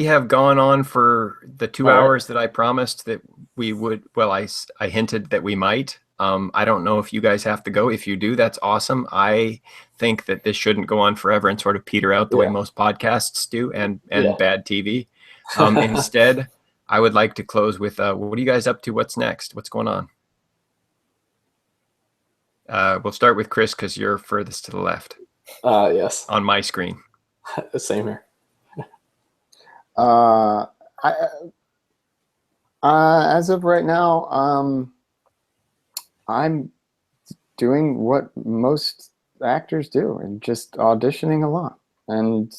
have gone on for the 2 hours that I promised that we would. Well, I hinted that we might. I don't know if you guys have to go. If you do, that's awesome. I think that this shouldn't go on forever and sort of peter out the way most podcasts do, and bad TV. Instead, I would like to close with, what are you guys up to? What's next? What's going on? We'll start with Chris, because you're furthest to the left. Yes. On my screen. Same here. As of right now, I'm doing what most actors do, and just auditioning a lot. And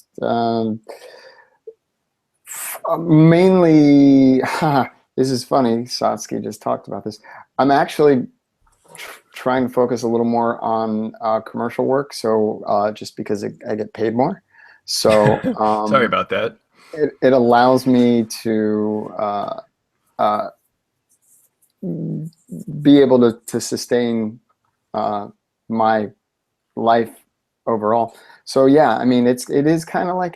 mainly, this is funny, Satsuki just talked about this. I'm actually trying to focus a little more on commercial work, so just because I get paid more. So sorry about that. it allows me to be able to sustain my life overall. So yeah, I mean, it is kind of like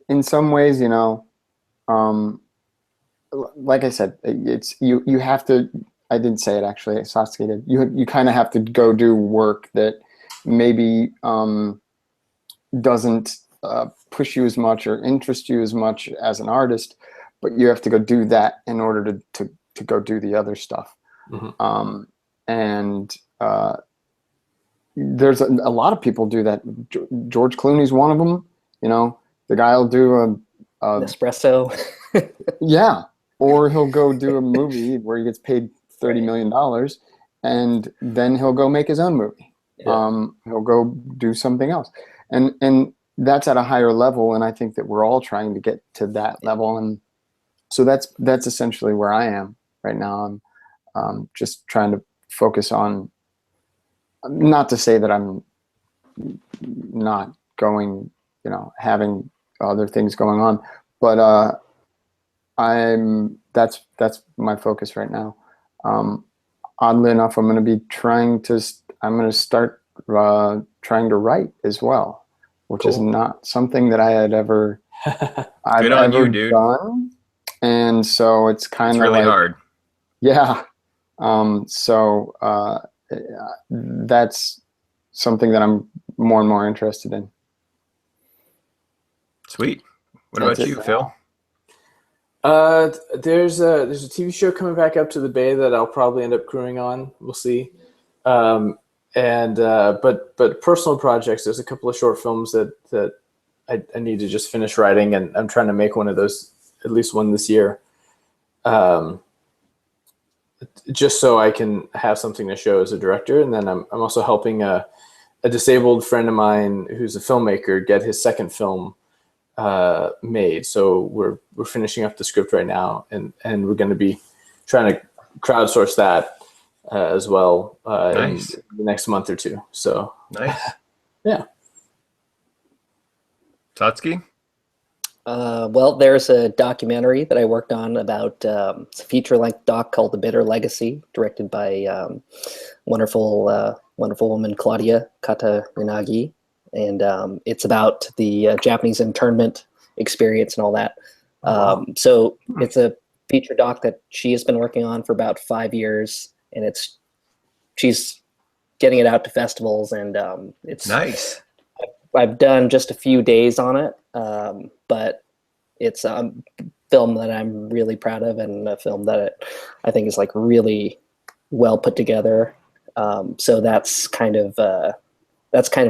in some ways, you know, like I said, it's you have to. I didn't say it actually. Satsuki did. You kind of have to go do work that maybe doesn't push you as much or interest you as much as an artist, but you have to go do that in order to go do the other stuff. Mhm. And there's a lot of people do that. George Clooney's one of them. You know, the guy will do An espresso. yeah, or he'll go do a movie where he gets paid $30 million, and then he'll go make his own movie. Yeah. He'll go do something else, and that's at a higher level. And I think that we're all trying to get to that level, and so that's essentially where I am right now. I'm just trying to focus on. Not to say that I'm not going, you know, having other things going on, but that's my focus right now. Oddly enough, I'm going to start trying to write as well, which is Cool. not something that I had I've Good on you, ever dude. done, and so it's kind It's of really like, hard. yeah. So that's something that I'm more and more interested in. Sweet. What That's about it you, for Phil? There's a TV show coming back up to the Bay that I'll probably end up crewing on. We'll see. And but personal projects. There's a couple of short films that I need to just finish writing, and I'm trying to make one of those, at least one this year. Just so I can have something to show as a director, and then I'm also helping a disabled friend of mine who's a filmmaker get his second film made. So we're finishing up the script right now, and we're going to be trying to crowdsource that as well Nice. in the next month or two. So Nice. yeah. Satsuki? Well, there's a documentary that I worked on about it's a feature-length doc called "The Bitter Legacy," directed by wonderful woman Claudia Katayanagi, and it's about the Japanese internment experience and all that. Wow. So it's a feature doc that she has been working on for about 5 years, and she's getting it out to festivals, and it's Nice. I've done just a few days on it, but it's a film that I'm really proud of, and a film that I think is like really well put together. So that's kind of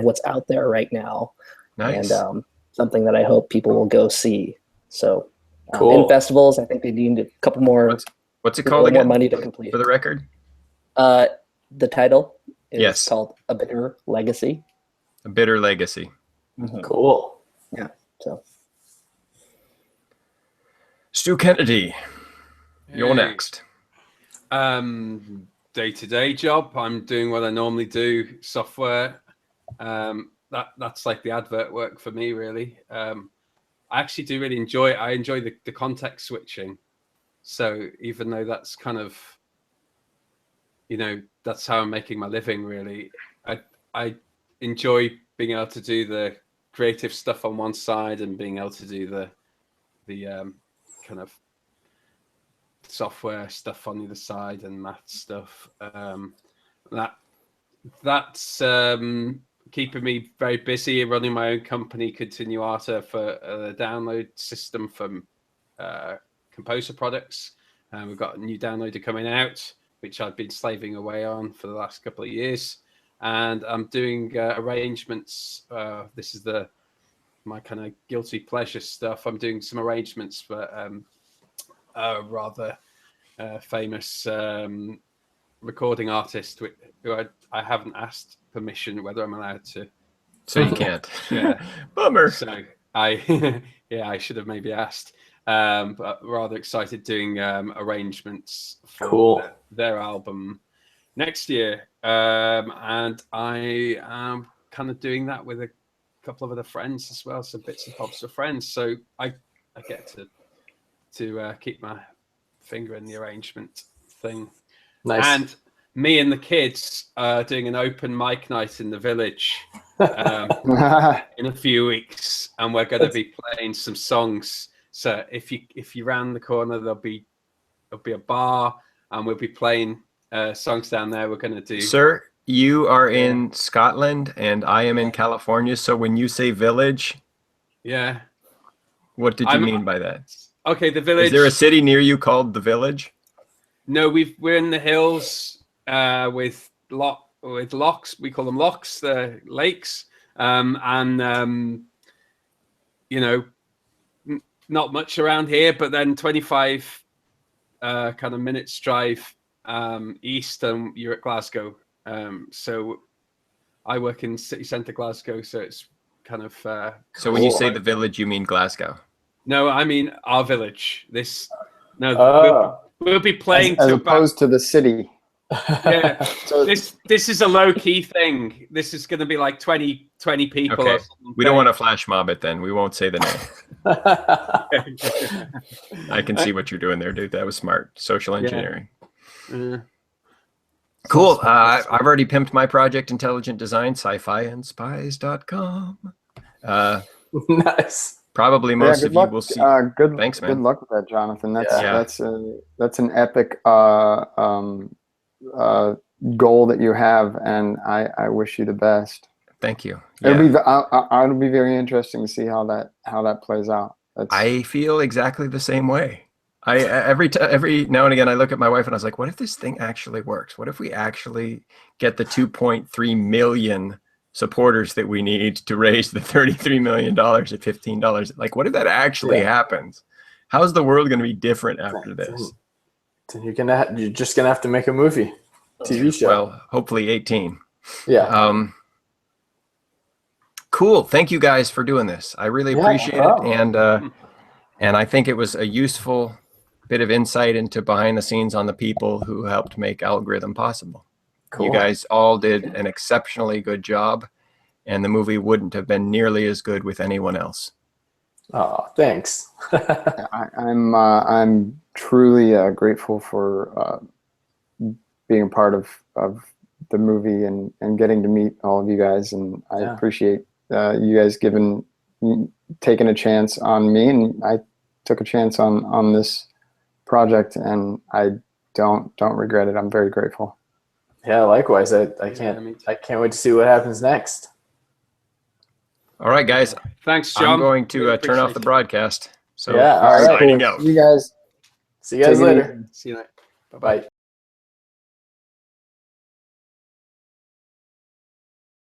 what's out there right now, Nice. and something that I hope people will go see. So in Cool. festivals, I think they need a couple more, What's it a called little more again? money to complete For the it. record? The title is Yes. called "A Bitter Legacy." A Bitter Legacy. Cool. Yeah. So Stu Kennedy, you're Hey. next. Day-to-day job. I'm doing what I normally do, software. That's like the advert work for me, really. I actually do really enjoy it. I enjoy the context switching. So even though that's kind of, that's how I'm making my living, really, I enjoy being able to do the creative stuff on one side and being able to do the kind of software stuff on the other side and math stuff. That's keeping me very busy, running my own company, Continuata, for a download system from Composer products. We've got a new downloader coming out, which I've been slaving away on for the last couple of years. And I'm doing arrangements. This is my kind of guilty pleasure stuff. I'm doing some arrangements for a rather famous recording artist who I haven't asked permission whether I'm allowed to. So you can't. Yeah. Bummer. So I should have maybe asked. But rather excited doing arrangements for Cool. their album next year. And I am kind of doing that with couple of other friends as well, some bits and bobs for friends. So I get to keep my finger in the arrangement thing. Nice. And me and the kids are doing an open mic night in the village in a few weeks, and we're going to be playing some songs. So if you round the corner, there'll be a bar, and we'll be playing songs down there. We're going to do. Sir, you are in Scotland, and I am in California. So when you say village, Yeah. what did you mean by that? Okay, the village. Is there a city near you called the Village? No, we're in the hills with locks. We call them locks, the lakes, and not much around here. But then 25 kind of minutes drive east, and you're at Glasgow. So I work in city centre Glasgow, so it's kind of. So when you say the Village, you mean Glasgow? No, I mean our village. We'll be playing as opposed to the city. Yeah. So this is a low key thing. This is going to be like 20 people. Okay. We don't want to flash mob it then. We won't say the name. I can see what you're doing there, dude. That was smart. Social engineering. Cool. I've already pimped my project, Intelligent Design, sci-fi-and-spies.com. Nice. Probably most of you will see. Thanks, man. Good luck with that, Jonathan. That's an epic goal that you have, and I wish you the best. Thank you. It'll be very interesting to see how that plays out. I feel exactly the same way. Every now and again I look at my wife and I was like, what if this thing actually works? What if we actually get the 2.3 million supporters that we need to raise the $33 million at $15? Like, what if that actually happens? How's the world going to be different after this? Then you're just gonna have to make a movie, TV show. Well, hopefully 18. Yeah. Cool. Thank you guys for doing this. I really appreciate it, and I think it was a useful bit of insight into behind the scenes on the people who helped make Algorithm possible. Cool. You guys all did an exceptionally good job, and the movie wouldn't have been nearly as good with anyone else. Oh, thanks. I'm truly grateful for being a part of the movie and getting to meet all of you guys, and I appreciate you guys taking a chance on me, and I took a chance on this project, and I don't regret it. I'm very grateful. Yeah, likewise. I can't wait to see what happens next. All right, guys. Thanks, John. I'm going to turn off the broadcast. So all right, signing out. You guys. See you guys later. See you later. Bye.